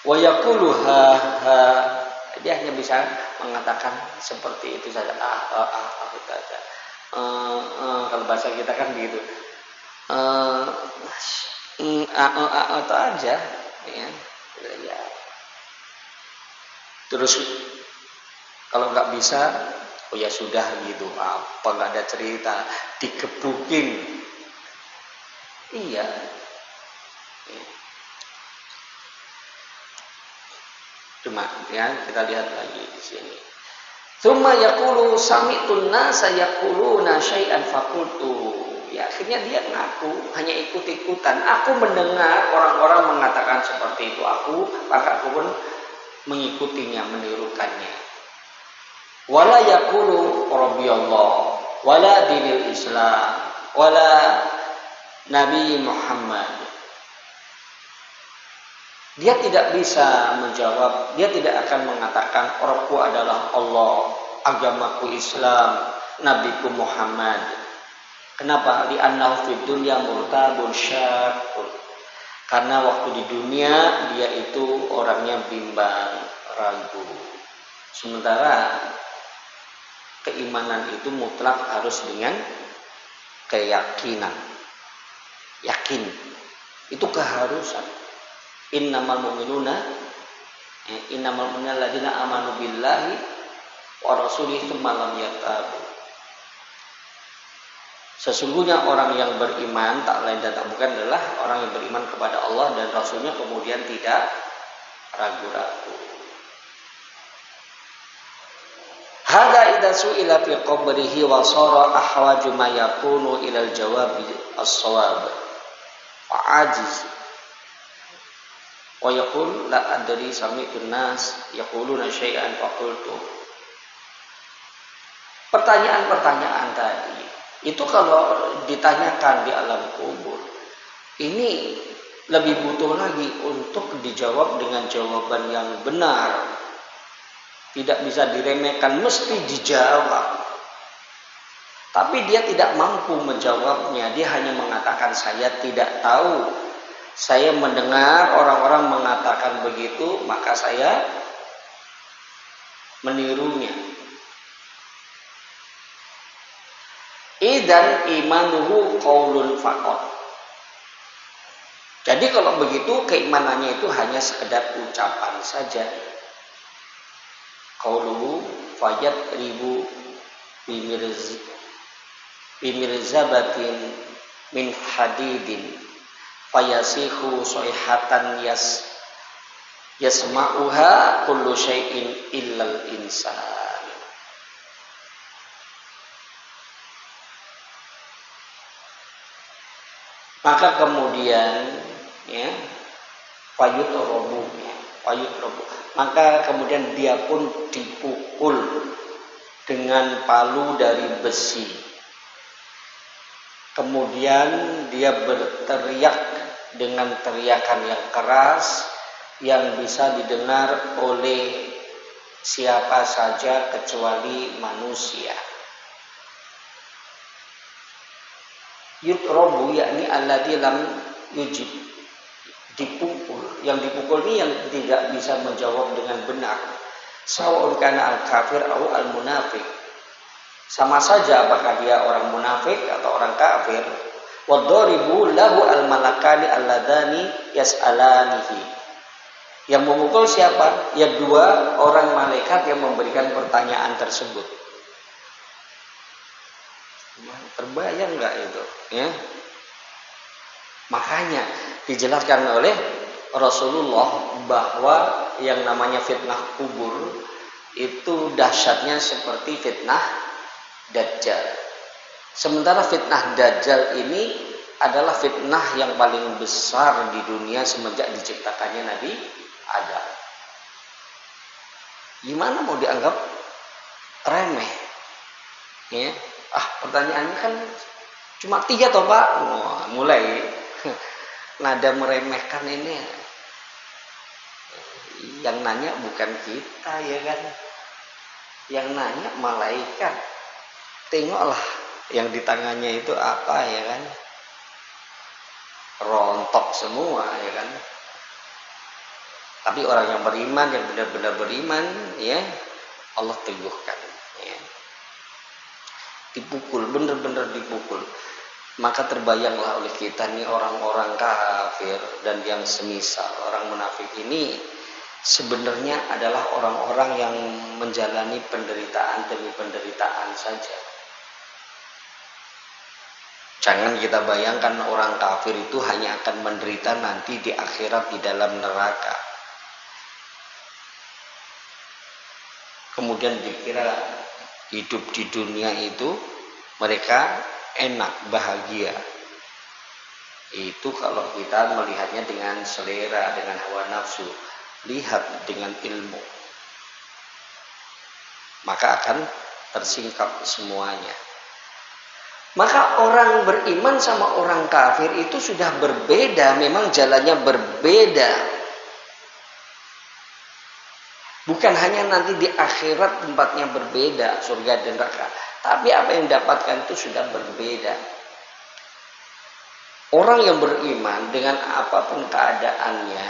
Wa yaqulu ha. Dia hanya bisa mengatakan seperti itu saja. Gitu aja. Kalau bahasa kita kan begitu. Atau aja ya. Terus kalau nggak bisa, oh ya sudah gitu. Apa nggak ada cerita, dikebukin. Iya. Cuma ya kita lihat lagi di sini. Tsumma yaqulu sami'tun nasa yaquluna syai'an faqultu. Ya akhirnya dia ngaku, hanya ikut-ikutan. Aku mendengar orang-orang mengatakan seperti itu, maka aku pun mengikutinya, menirukannya. Wala yaqulu rabbiyallah, wala dinil Islam, wala Nabi Muhammad. Dia tidak bisa menjawab, dia tidak akan mengatakan Rabbu adalah Allah, agamaku Islam, Nabiku Muhammad. Kenapa? Li'annahu fid dunya murtabun syakun. Karena waktu di dunia dia itu orangnya bimbang, ragu. Sementara keimanan itu mutlak harus dengan keyakinan. Yakin. Itu keharusan. Innamal mu'minuna alladziina amanu billahi wa rasulihi tsumma lam yartabu. Sesungguhnya orang yang beriman tak lain dan tak bukan adalah orang yang beriman kepada Allah dan Rasulnya kemudian tidak ragu-ragu. Hadza idza su'ila fi qabrihi wa sara ahwaju ma yakunu ila al-jawab as-shawab wa ajiz. Wa yaqul la adri sami'tun nas yaquluna syai'an faqultu. Pertanyaan-pertanyaan tadi itu kalau ditanyakan di alam kubur, ini lebih butuh lagi untuk dijawab dengan jawaban yang benar. Tidak bisa diremehkan, mesti dijawab. Tapi dia tidak mampu menjawabnya. Dia hanya mengatakan saya tidak tahu. Saya mendengar orang-orang mengatakan begitu, maka saya menirunya. Idzan imanuhu qaulun faqat. Jadi kalau begitu keimanannya itu hanya sekedar ucapan saja. Qauluhu fayat ribu bimirzabatin min hadidin fayasihu soihatan yasma'uha kullu syai'in illal insan. Maka kemudian ya fayut robu, maka kemudian dia pun dipukul dengan palu dari besi. Kemudian dia berteriak dengan teriakan yang keras yang bisa didengar oleh siapa saja kecuali manusia. Yutrobu yakni alladzi lam yujib, dipukul. Yang dipukul ini yang tidak bisa menjawab dengan benar. Sawa'un kana al-kafir atau al-munafik. Sama saja apakah dia orang munafik atau orang kafir. Wadharibu lahu al-malakani alladani yas'alanihi. Yang memukul siapa? Ya dua orang malaikat yang memberikan pertanyaan tersebut. Terbayang nggak itu? Ya. Makanya dijelaskan oleh Rasulullah bahwa yang namanya fitnah kubur itu dahsyatnya seperti fitnah Dajjal. Sementara fitnah Dajjal ini adalah fitnah yang paling besar di dunia semenjak diciptakannya Nabi Adam. Gimana mau dianggap remeh? Ya. Pertanyaannya kan cuma 3 toh Pak. Mulai nada meremehkan ini. Yang nanya bukan kita ya kan. Yang nanya malaikat. Tengoklah yang di tangannya itu apa ya kan. Rontok semua ya kan. Tapi orang yang beriman, yang benar-benar beriman ya, Allah teguhkan ya. Dipukul, benar-benar dipukul. Maka terbayanglah oleh kita nih orang-orang kafir dan yang semisal orang munafik ini sebenarnya adalah orang-orang yang menjalani penderitaan demi penderitaan saja. Jangan kita bayangkan orang kafir itu hanya akan menderita nanti di akhirat di dalam neraka. Kemudian dikira hidup di dunia itu mereka enak, bahagia. Itu kalau kita melihatnya dengan selera, dengan hawa nafsu. Lihat dengan ilmu, maka akan tersingkap semuanya. Maka orang beriman sama orang kafir itu sudah berbeda, memang jalannya berbeda. Bukan hanya nanti di akhirat tempatnya berbeda, surga dan neraka, tapi apa yang didapatkan itu sudah berbeda. Orang yang beriman dengan apapun keadaannya,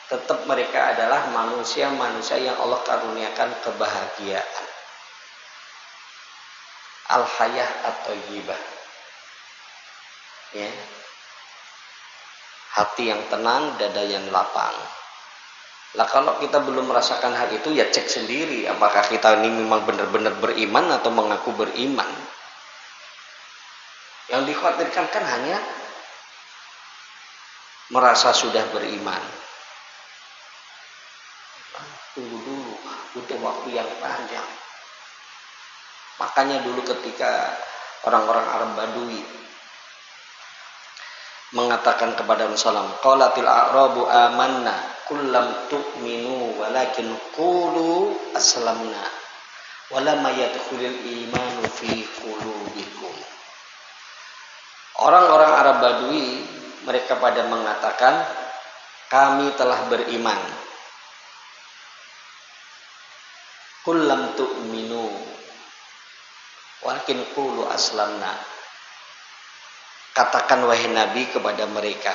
tetap mereka adalah manusia-manusia yang Allah karuniakan kebahagiaan. Al-hayah at-thayyibah. Ya. Hati yang tenang, dada yang lapang. Lah kalau kita belum merasakan hal itu, ya cek sendiri apakah kita ini memang benar-benar beriman atau mengaku beriman. Yang dikhawatirkan kan hanya merasa sudah beriman. Tunggu dulu, butuh waktu yang panjang. Makanya dulu ketika orang-orang Arab Badui mengatakan kepada Rasulullah, qalatil a'rabu amanna kullam tu'minu walakin qulu aslamna walamma yadkhulul imanu fi qulubikum. Orang-orang Arab Badui mereka pada mengatakan kami telah beriman. Kullam tu'minu walakin qulu aslamna. Katakan wahai Nabi kepada mereka,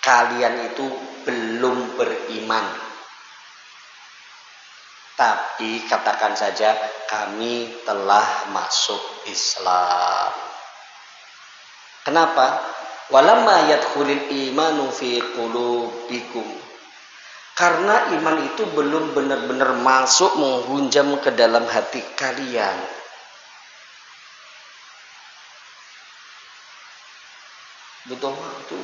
kalian itu belum beriman. Tapi katakan saja kami telah masuk Islam. Kenapa? Walamma yadkhulul imanu fi qulubikum. Karena iman itu belum benar-benar masuk menghunjam ke dalam hati kalian. Butuh waktu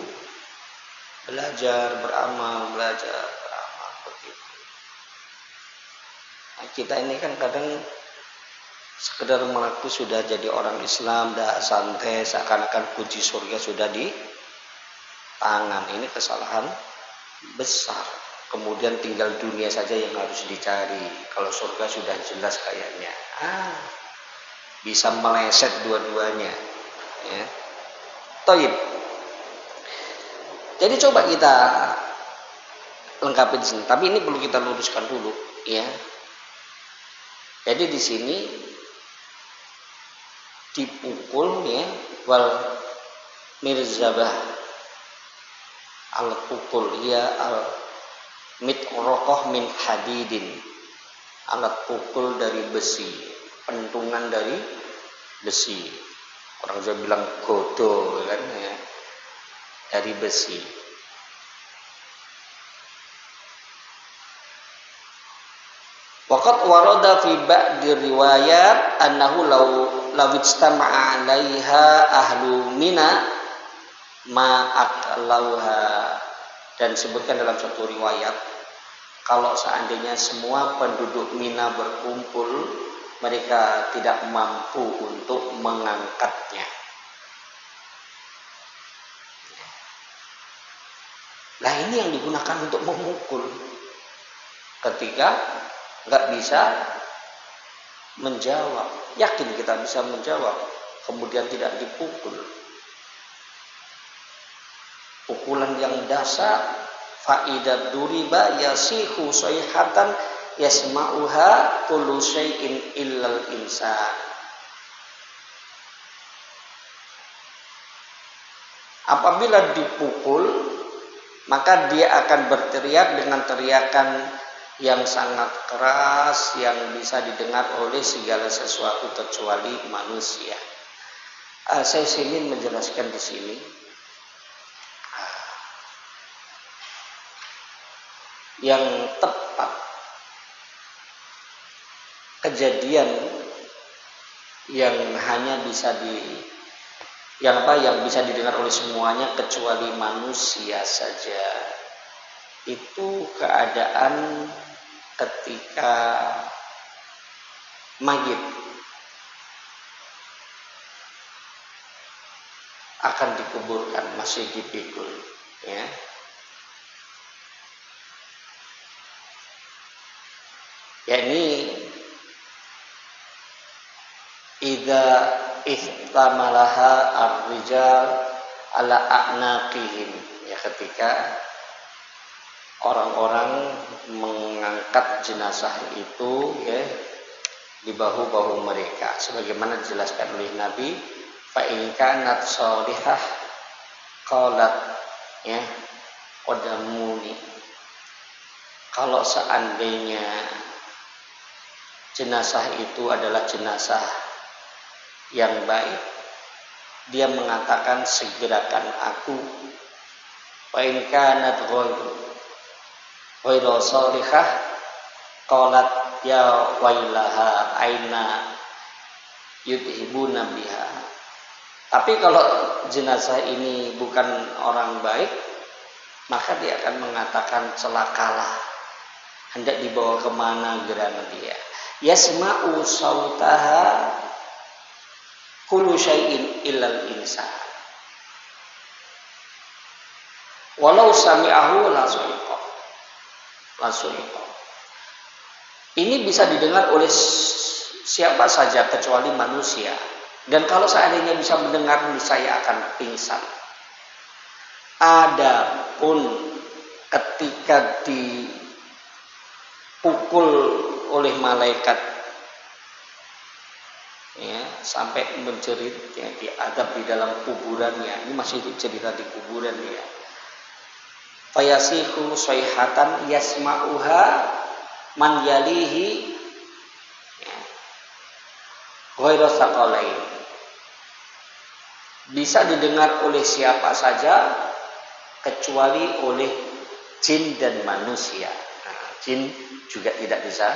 belajar beramal begitu. Nah, kita ini kan kadang sekedar mengaku sudah jadi orang Islam, dah santai, seakan-akan kunci surga sudah di tangan. Ini kesalahan besar. Kemudian tinggal dunia saja yang harus dicari. Kalau surga sudah jelas kayaknya. Bisa meleset dua-duanya. Ya. Toib. Jadi coba kita lengkapi di sini. Tapi ini perlu kita luruskan dulu, ya. Jadi di sini dipukul, ya, wal mirzabah al pukul, ya, al mitrokoh min hadidin, alat pukul dari besi, pentungan dari besi. Orang Jawa bilang godo, kan, ya. Dari besi. Waqad warada fi ba'di riwayat annahu law ijtama'a 'alaiha ahlu Mina ma aklauha. Dan disebutkan dalam satu riwayat kalau seandainya semua penduduk Mina berkumpul, mereka tidak mampu untuk mengangkatnya. Nah, ini yang digunakan untuk memukul ketika nggak bisa menjawab. Yakin kita bisa menjawab, kemudian tidak dipukul. Pukulan yang dasar, fa'idat duriba yasihu sayhatan yasma'uha kullu syai'in illal insan. Apabila dipukul, maka dia akan berteriak dengan teriakan yang sangat keras yang bisa didengar oleh segala sesuatu kecuali manusia. Saya ingin menjelaskan di sini. Yang tepat kejadian yang hanya bisa yang bisa didengar oleh semuanya kecuali manusia saja, itu keadaan ketika mayit akan dikuburkan, masih dipikul, ya. Yani idza ihtamalaha ar-rijal ala a'naqihim, ya, ketika orang-orang mengangkat jenazah itu, ya, di bahu-bahu mereka, sebagaimana dijelaskan oleh Nabi, fa in kanat shalihah qalat, ya, qadamuni. Kalau seandainya jenazah itu adalah jenazah yang baik, dia mengatakan segerakan aku. Wa in kanat ghairu salihah qalat ya wailaha aina yudhibuna biha. Tapi kalau jenazah ini bukan orang baik, maka dia akan mengatakan celakalah, hendak dibawa kemana gerana dia. Yasma'u sautaha kullu syai'in illal insan. Walau sami'ahu la saiqa. langsung. Ini bisa didengar oleh siapa saja kecuali manusia. Dan kalau seandainya bisa mendengar, saya akan pingsan. Adapun ketika dipukul oleh malaikat, ya, sampai menjerit, ya, diadab di dalam kuburannya. Ini masih cerita di kuburan ya. Fayasihu sayhatan yasma'uha man yalihi ghairu saqalain. Bisa didengar oleh siapa saja kecuali oleh jin dan manusia. Nah, jin juga tidak bisa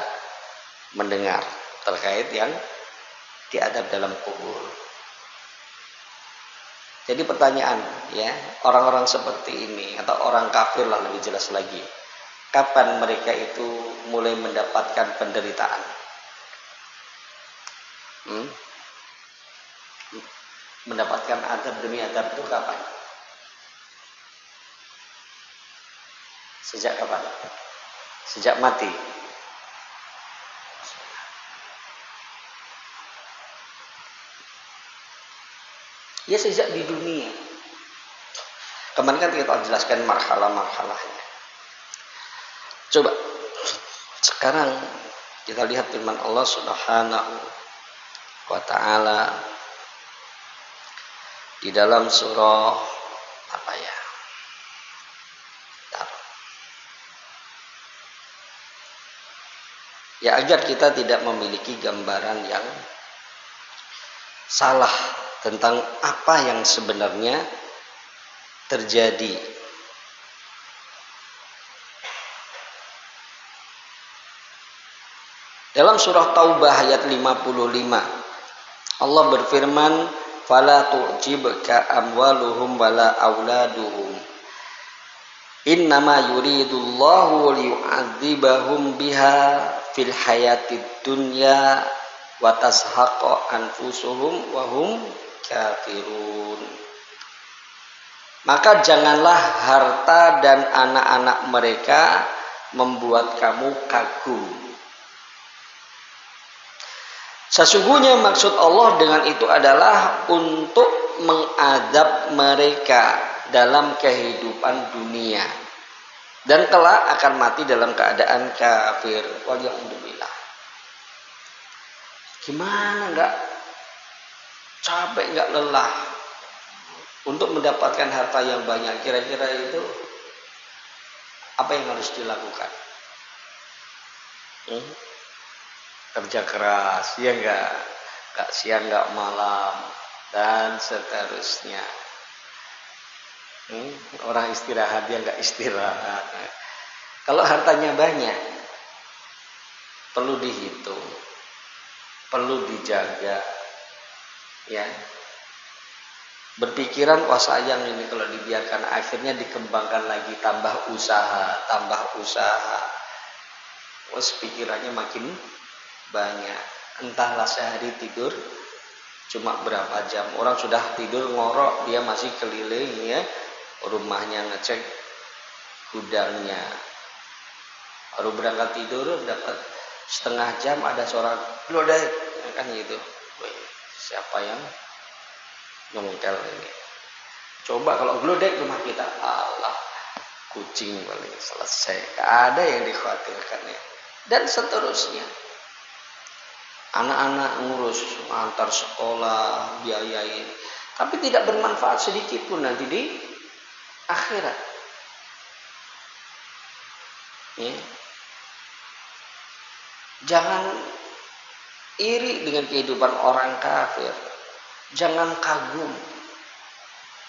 mendengar terkait yang diadab dalam kubur. Jadi pertanyaan, ya, orang-orang seperti ini atau orang kafir lah lebih jelas lagi, kapan mereka itu mulai mendapatkan penderitaan? Mendapatkan adab demi adab itu kapan? Sejak kapan? Sejak mati. Ya sejak di dunia. Kemarin kan kita jelaskan marhalah-marhalahnya. Coba sekarang kita lihat firman Allah Subhanahu wa ta'ala di dalam surah apa ya? Ya, agar kita tidak memiliki gambaran yang salah tentang apa yang sebenarnya terjadi. Dalam surah Taubah ayat 55, Allah berfirman, "Fala tu'jibka amwaluhum wala auladuhum. Innama yuridullahu liyu'adzibahum biha fil hayatid dunya wa tashaqqa anfusuhum wa hum kafirun." Maka janganlah harta dan anak-anak mereka membuat kamu kagum. Sesungguhnya maksud Allah dengan itu adalah untuk mengadab mereka dalam kehidupan dunia dan kelak akan mati dalam keadaan kafir. Waliyahumdulillah. Gimana enggak capek, enggak lelah untuk mendapatkan harta yang banyak? Kira-kira itu apa yang harus dilakukan? Kerja keras, ya enggak siang enggak malam dan seterusnya. Orang istirahat dia enggak istirahat. Kalau hartanya banyak, perlu dihitung, perlu dijaga, ya. Berpikiran, wah sayang ini kalau dibiarkan, akhirnya dikembangkan lagi, tambah usaha. Wah, pikirannya makin banyak. Entahlah sehari tidur cuma berapa jam. Orang sudah tidur ngorok, dia masih keliling, ya, rumahnya, ngecek gudangnya. Baru berangkat tidur dapat setengah jam ada suara glodek, kan gitu. Siapa yang nyongkel ini? Coba kalau glodek rumah kita, Allah, kucing paling selesai. Gak ada yang dikhawatirkan, ya. Dan seterusnya. Anak-anak ngurus, antar sekolah, biayain, tapi tidak bermanfaat sedikit pun nanti di akhirat. Ya. Jangan iri dengan kehidupan orang kafir. Jangan kagum.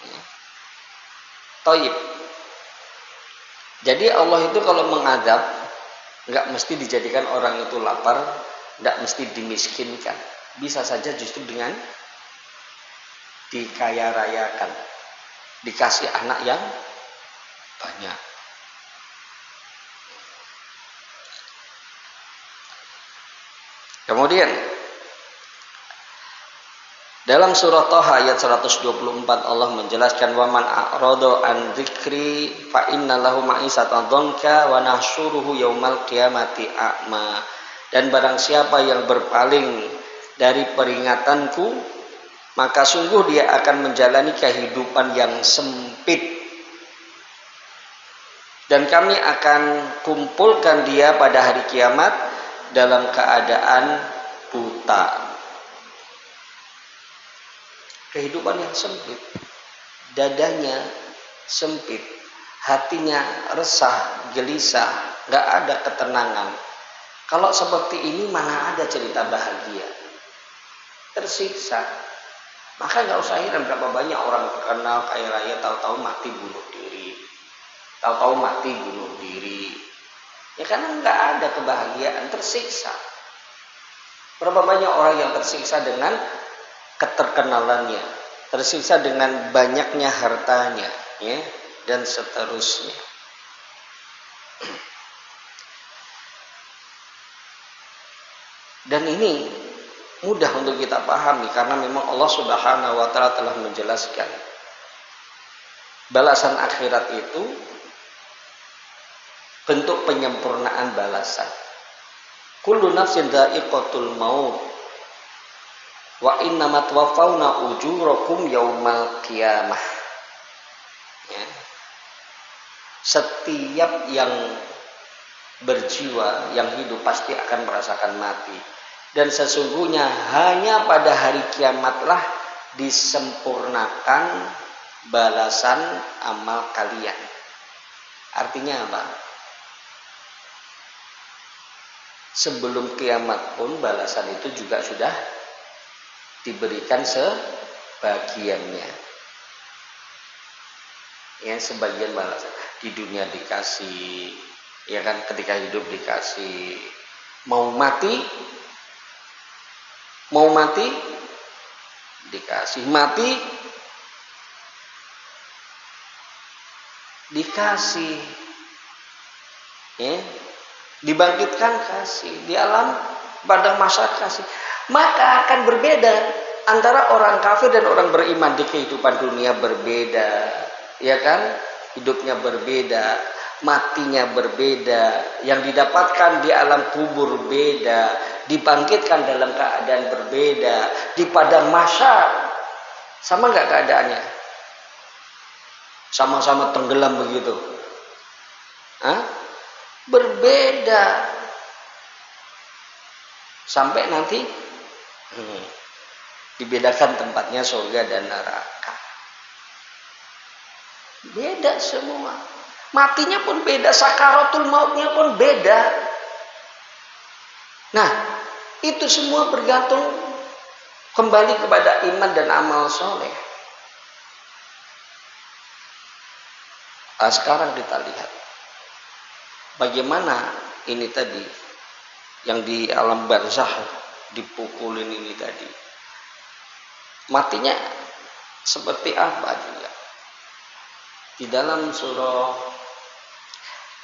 Ya. Thayyib. Jadi Allah itu kalau mengadab, nggak mesti dijadikan orang itu lapar, nggak mesti dimiskinkan. Bisa saja justru dengan dikaya rayakan, dikasih anak yang banyak. Kemudian Dalam surah Thaha ayat 124 Allah menjelaskan wa man a'rada an dzikri fa inna lahu ma'isatan dhanka wa nahsyuruhu yaumal qiyamati a'ma. Dan barang siapa yang berpaling dari peringatanku, maka sungguh dia akan menjalani kehidupan yang sempit. Dan kami akan kumpulkan dia pada hari kiamat dalam keadaan buta. Kehidupan yang sempit, dadanya sempit, hatinya resah, gelisah, gak ada ketenangan. Kalau seperti ini mana ada cerita bahagia? Tersiksa. Maka gak usah heran berapa banyak orang terkenal kaya raya tahu-tahu mati bunuh diri. Tahu-tahu mati bunuh diri. Ya karena gak ada kebahagiaan, tersiksa. Berapa banyak orang yang tersiksa dengan keterkenalannya, tersiksa dengan banyaknya hartanya, ya, dan seterusnya. Dan ini mudah untuk kita pahami karena memang Allah Subhanahu wa taala telah menjelaskan balasan akhirat itu bentuk penyempurnaan balasan. Kullu nafsin dha'iqatul maut wa innamat waffawna ujurakum yaumal qiyamah. Ya. Setiap yang berjiwa, yang hidup pasti akan merasakan mati. Dan sesungguhnya hanya pada hari kiamatlah disempurnakan balasan amal kalian. Artinya apa? Sebelum kiamat pun balasan itu juga sudah diberikan sebagiannya. Ya, sebagian balasan di dunia dikasih, ya kan, ketika hidup dikasih, mau mati dikasih, mati dikasih, ya, dibangkitkan kasih, di alam pada masa kasih. Maka akan berbeda antara orang kafir dan orang beriman. Di kehidupan dunia berbeda, ya kan, hidupnya berbeda, matinya berbeda, yang didapatkan di alam kubur beda, dibangkitkan dalam keadaan berbeda, di padang mahsyar sama nggak keadaannya? Sama-sama tenggelam begitu? Hah? Berbeda. Sampai nanti dibedakan tempatnya surga dan neraka. Beda semua. Matinya pun beda, sakaratul mautnya pun beda. Nah, itu semua bergantung kembali kepada iman dan amal soleh. Nah, sekarang kita lihat bagaimana ini tadi yang di alam barzakh dipukulin ini tadi, matinya seperti apa juga. Di dalam surah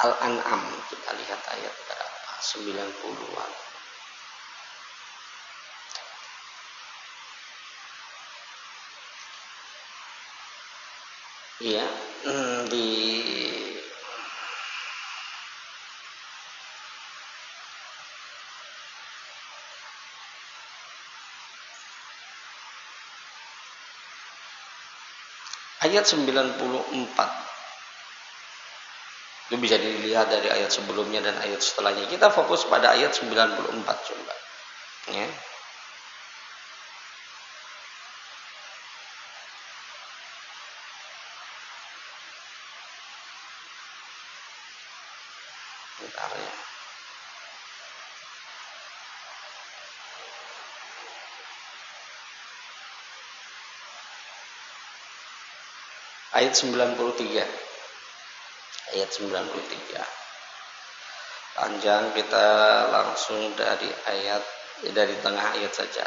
Al-An'am kita lihat ayat berapa? 90-an. Iya, di ayat 94. Itu bisa dilihat dari ayat sebelumnya dan ayat setelahnya. Kita fokus pada ayat 94 coba. Ya. Bentar ya. Ayat 93. Ayat 93. Panjang, kita langsung dari tengah ayat saja.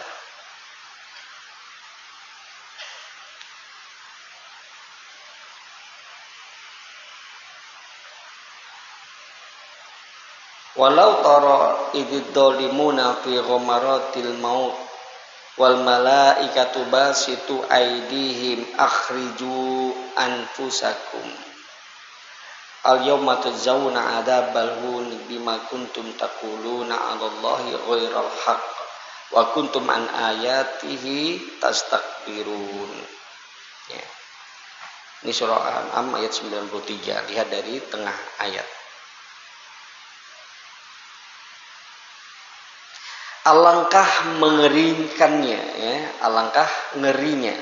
Walau tara idzzalimuna fi ghamaratil maut wal malaikatu basitu aidihim akhriju anfusakum al yawma tujzauna adzabal hun bima kuntum taquluna 'alallahi ghairal haqq wa kuntum an ayatihi tastakbirun. Ya. Ini surah Al-An'am ayat 93, lihat dari tengah ayat. Alangkah mengerikannya, ya, alangkah ngerinya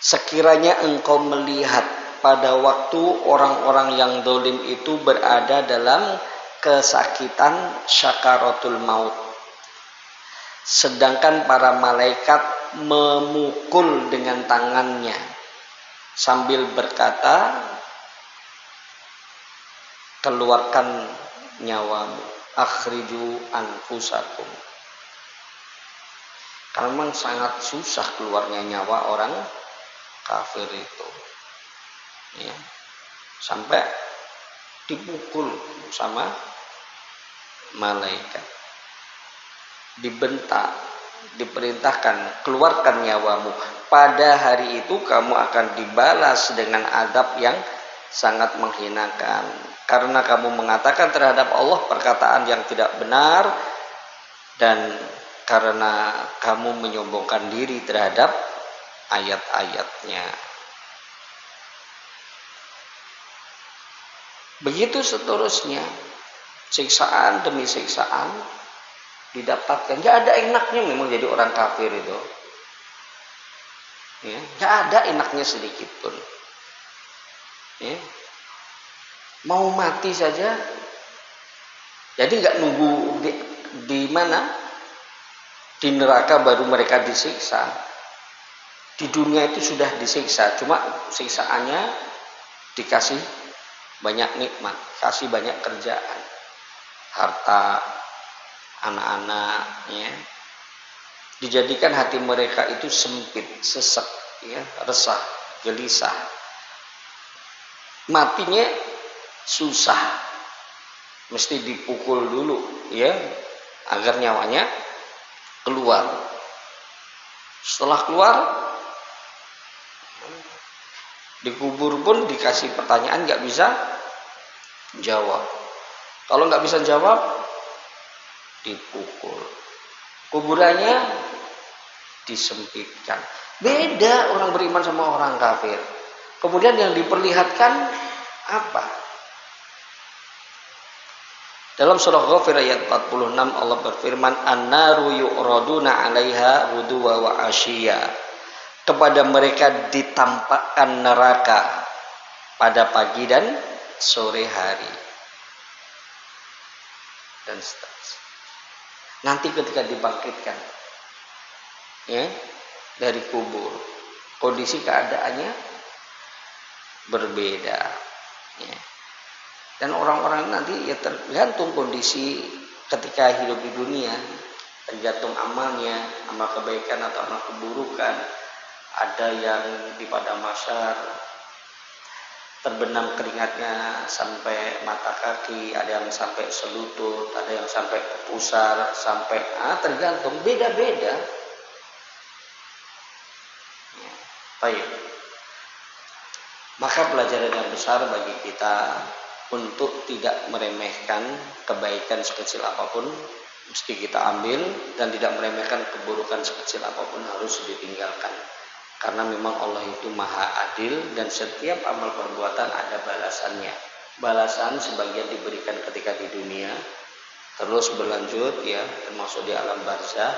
sekiranya engkau melihat pada waktu orang-orang yang dolim itu berada dalam kesakitan syakaratul maut, sedangkan para malaikat memukul dengan tangannya sambil berkata, keluarkan nyawamu, akhriju anfusakum. Karena memang sangat susah keluarnya nyawa orang kafir itu, ya, sampai dipukul sama malaikat, dibentak, diperintahkan keluarkan nyawamu. Pada hari itu kamu akan dibalas dengan adab yang sangat menghinakan, karena kamu mengatakan terhadap Allah perkataan yang tidak benar, dan karena kamu menyombongkan diri terhadap ayat-ayatnya. Begitu seterusnya, siksaan demi siksaan didapatkan. Gak ada enaknya memang jadi orang kafir itu, ya, gak ada enaknya sedikit pun, ya. Mau mati saja, jadi nggak nunggu di mana, di neraka baru mereka disiksa. Di dunia itu sudah disiksa, cuma siksaannya dikasih banyak nikmat, kasih banyak kerjaan, harta, anak-anak, ya. Dijadikan hati mereka itu sempit, sesek, ya, resah, gelisah. Matinya susah, mesti dipukul dulu, ya, agar nyawanya keluar. Setelah keluar, dikubur pun dikasih pertanyaan nggak bisa jawab. Kalau nggak bisa jawab, dipukul. Kuburannya disempitkan. Beda orang beriman sama orang kafir. Kemudian yang diperlihatkan apa? Dalam surah Ghafir ayat 46 Allah berfirman, an-naru yu'raduna 'alaiha ghuduwa wa 'ashiyya. Kepada mereka ditampakkan neraka pada pagi dan sore hari. Dan seterusnya. Nanti ketika dibangkitkan, ya, dari kubur, kondisi keadaannya berbeda, ya. Dan orang-orang nanti ya tergantung kondisi ketika hidup di dunia, tergantung amalnya, amal kebaikan atau amal keburukan. Ada yang di padang mahsyar terbenam keringatnya sampai mata kaki, ada yang sampai selutut, ada yang sampai pusar, sampai tergantung, beda-beda. Ya, baik. Maka pelajaran yang besar bagi kita untuk tidak meremehkan kebaikan sekecil apapun mesti kita ambil, dan tidak meremehkan keburukan sekecil apapun harus ditinggalkan. Karena memang Allah itu maha adil, dan setiap amal perbuatan ada balasannya. Balasan sebagian diberikan ketika di dunia, terus berlanjut, ya, termasuk di alam barzakh,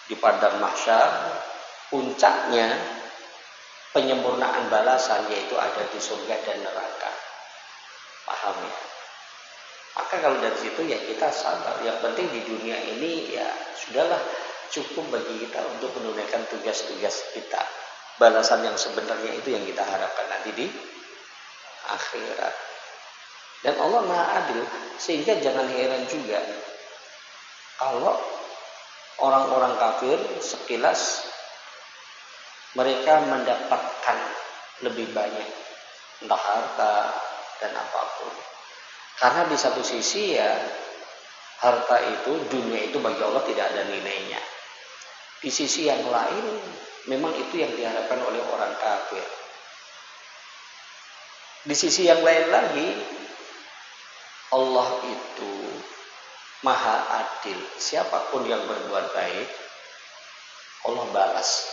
di padang mahsyar. Puncaknya penyempurnaan balasan yaitu ada di surga dan neraka. Paham ya? Maka kalau dari situ ya kita sabar. Yang penting di dunia ini ya sudahlah, cukup bagi kita untuk menunaikan tugas-tugas kita. Balasan yang sebenarnya itu yang kita harapkan nanti di akhirat. Dan Allah maha adil, sehingga jangan heran juga kalau orang-orang kafir sekilas mereka mendapatkan lebih banyak, entah harta dan apapun. Karena di satu sisi ya harta itu, dunia itu bagi Allah tidak ada nilainya. Di sisi yang lain, memang itu yang diharapkan oleh orang kafir. Di sisi yang lain lagi, Allah itu maha adil. Siapapun yang berbuat baik, Allah balas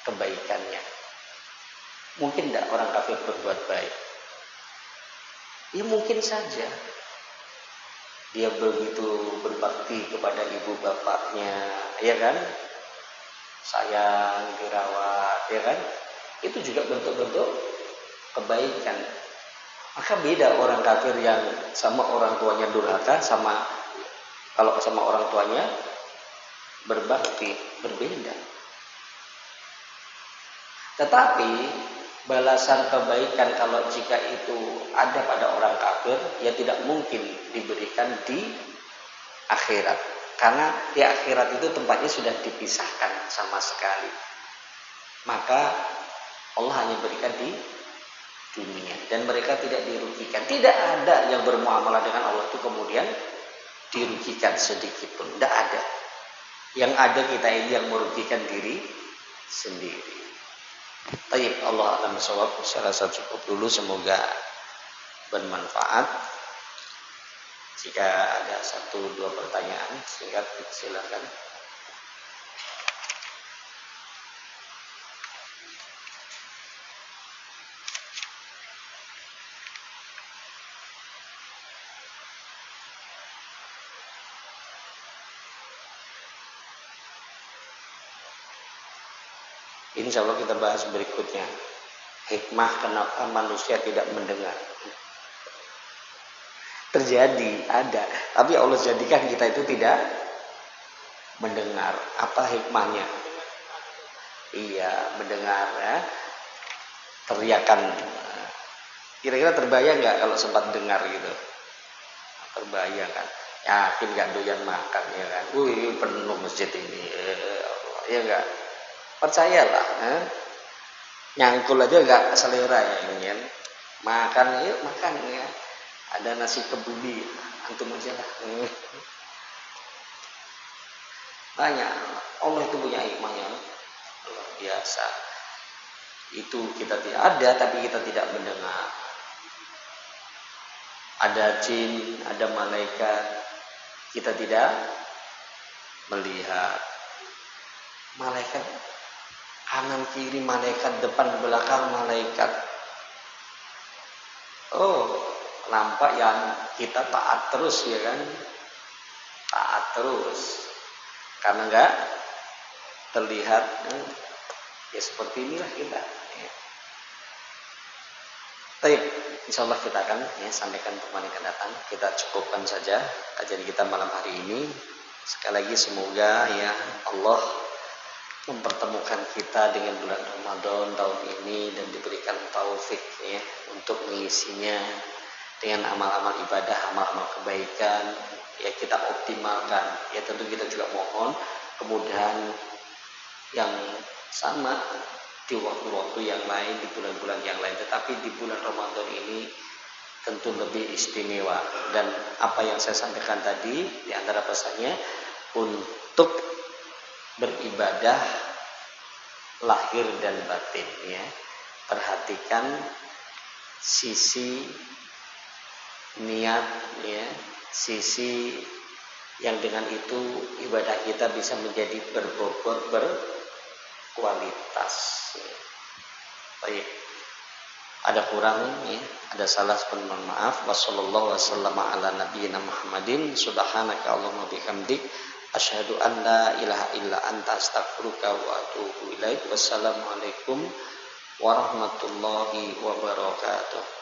kebaikannya. Mungkin tidak orang kafir berbuat baik? Ya mungkin saja. Dia begitu berbakti kepada ibu bapaknya, ya kan? Sayang, dirawat, ya kan? Itu juga bentuk-bentuk kebaikan. Maka beda orang kafir yang sama orang tuanya durhaka, sama kalau sama orang tuanya berbakti, berbeda. Tetapi balasan kebaikan kalau jika itu ada pada orang kafir, ya tidak mungkin diberikan di akhirat. Karena di akhirat itu tempatnya sudah dipisahkan sama sekali. Maka Allah hanya berikan di dunia dan mereka tidak dirugikan. Tidak ada yang bermuamalah dengan Allah itu kemudian dirugikan sedikit pun. Tidak ada. Yang ada kita ini yang merugikan diri sendiri. Tayyib, Allah alam shawab. Saya rasa cukup dulu, semoga bermanfaat. Jika ada 1-2 pertanyaan singkat, silakan. Insya Allah kita bahas berikutnya. Hikmah kenapa manusia tidak mendengar. Terjadi, ada. Tapi Allah jadikan kita itu tidak mendengar. Apa hikmahnya? Iya, mendengar ya. Teriakan. Kira-kira terbayang nggak kalau sempat dengar gitu? Terbayang kan? Yakin nggak doyan makan ya kan? Wih, penuh masjid ini. Ya enggak? Percayalah, nyangkul aja nggak selera ya ini kan. Makan yuk makan ya. Ada nasi kebuli, antum aja lah. Banyak. Allah itu punya hikmahnya luar biasa. Itu kita tidak ada, tapi kita tidak mendengar. Ada jin, ada malaikat, kita tidak melihat. Malaikat kanan kiri malaikat, depan belakang malaikat. Oh, nampak yang kita taat terus ya kan? Taat terus. Karena enggak terlihat ya seperti inilah kita. Ya. Baik, insyaallah kita akan sampaikan pertemuan yang akan datang. Kita cukupkan saja kajian kita malam hari ini. Sekali lagi semoga ya Allah mempertemukan kita dengan bulan Ramadan tahun ini dan diberikan taufik ya untuk mengisinya dengan amal-amal ibadah, amal-amal kebaikan ya kita optimalkan. Ya tentu kita juga mohon kemudahan yang sama di waktu-waktu yang lain, di bulan-bulan yang lain, tetapi di bulan Ramadan ini tentu lebih istimewa. Dan apa yang saya sampaikan tadi di antara pesannya untuk beribadah lahir dan batin ya. Perhatikan sisi niat ya, sisi yang dengan itu ibadah kita bisa menjadi berbobot, berkualitas ya. Baik. Ada kurang ya, ada salah pun mohon maaf. Wassallallahu wasallam ala nabiyina Muhammadin subhanaka Allahumma bihamdik asyhadu an la ilaha illa anta astaghfiruka wa atubu ilaik. Wassalamualaikum warahmatullahi wabarakatuh.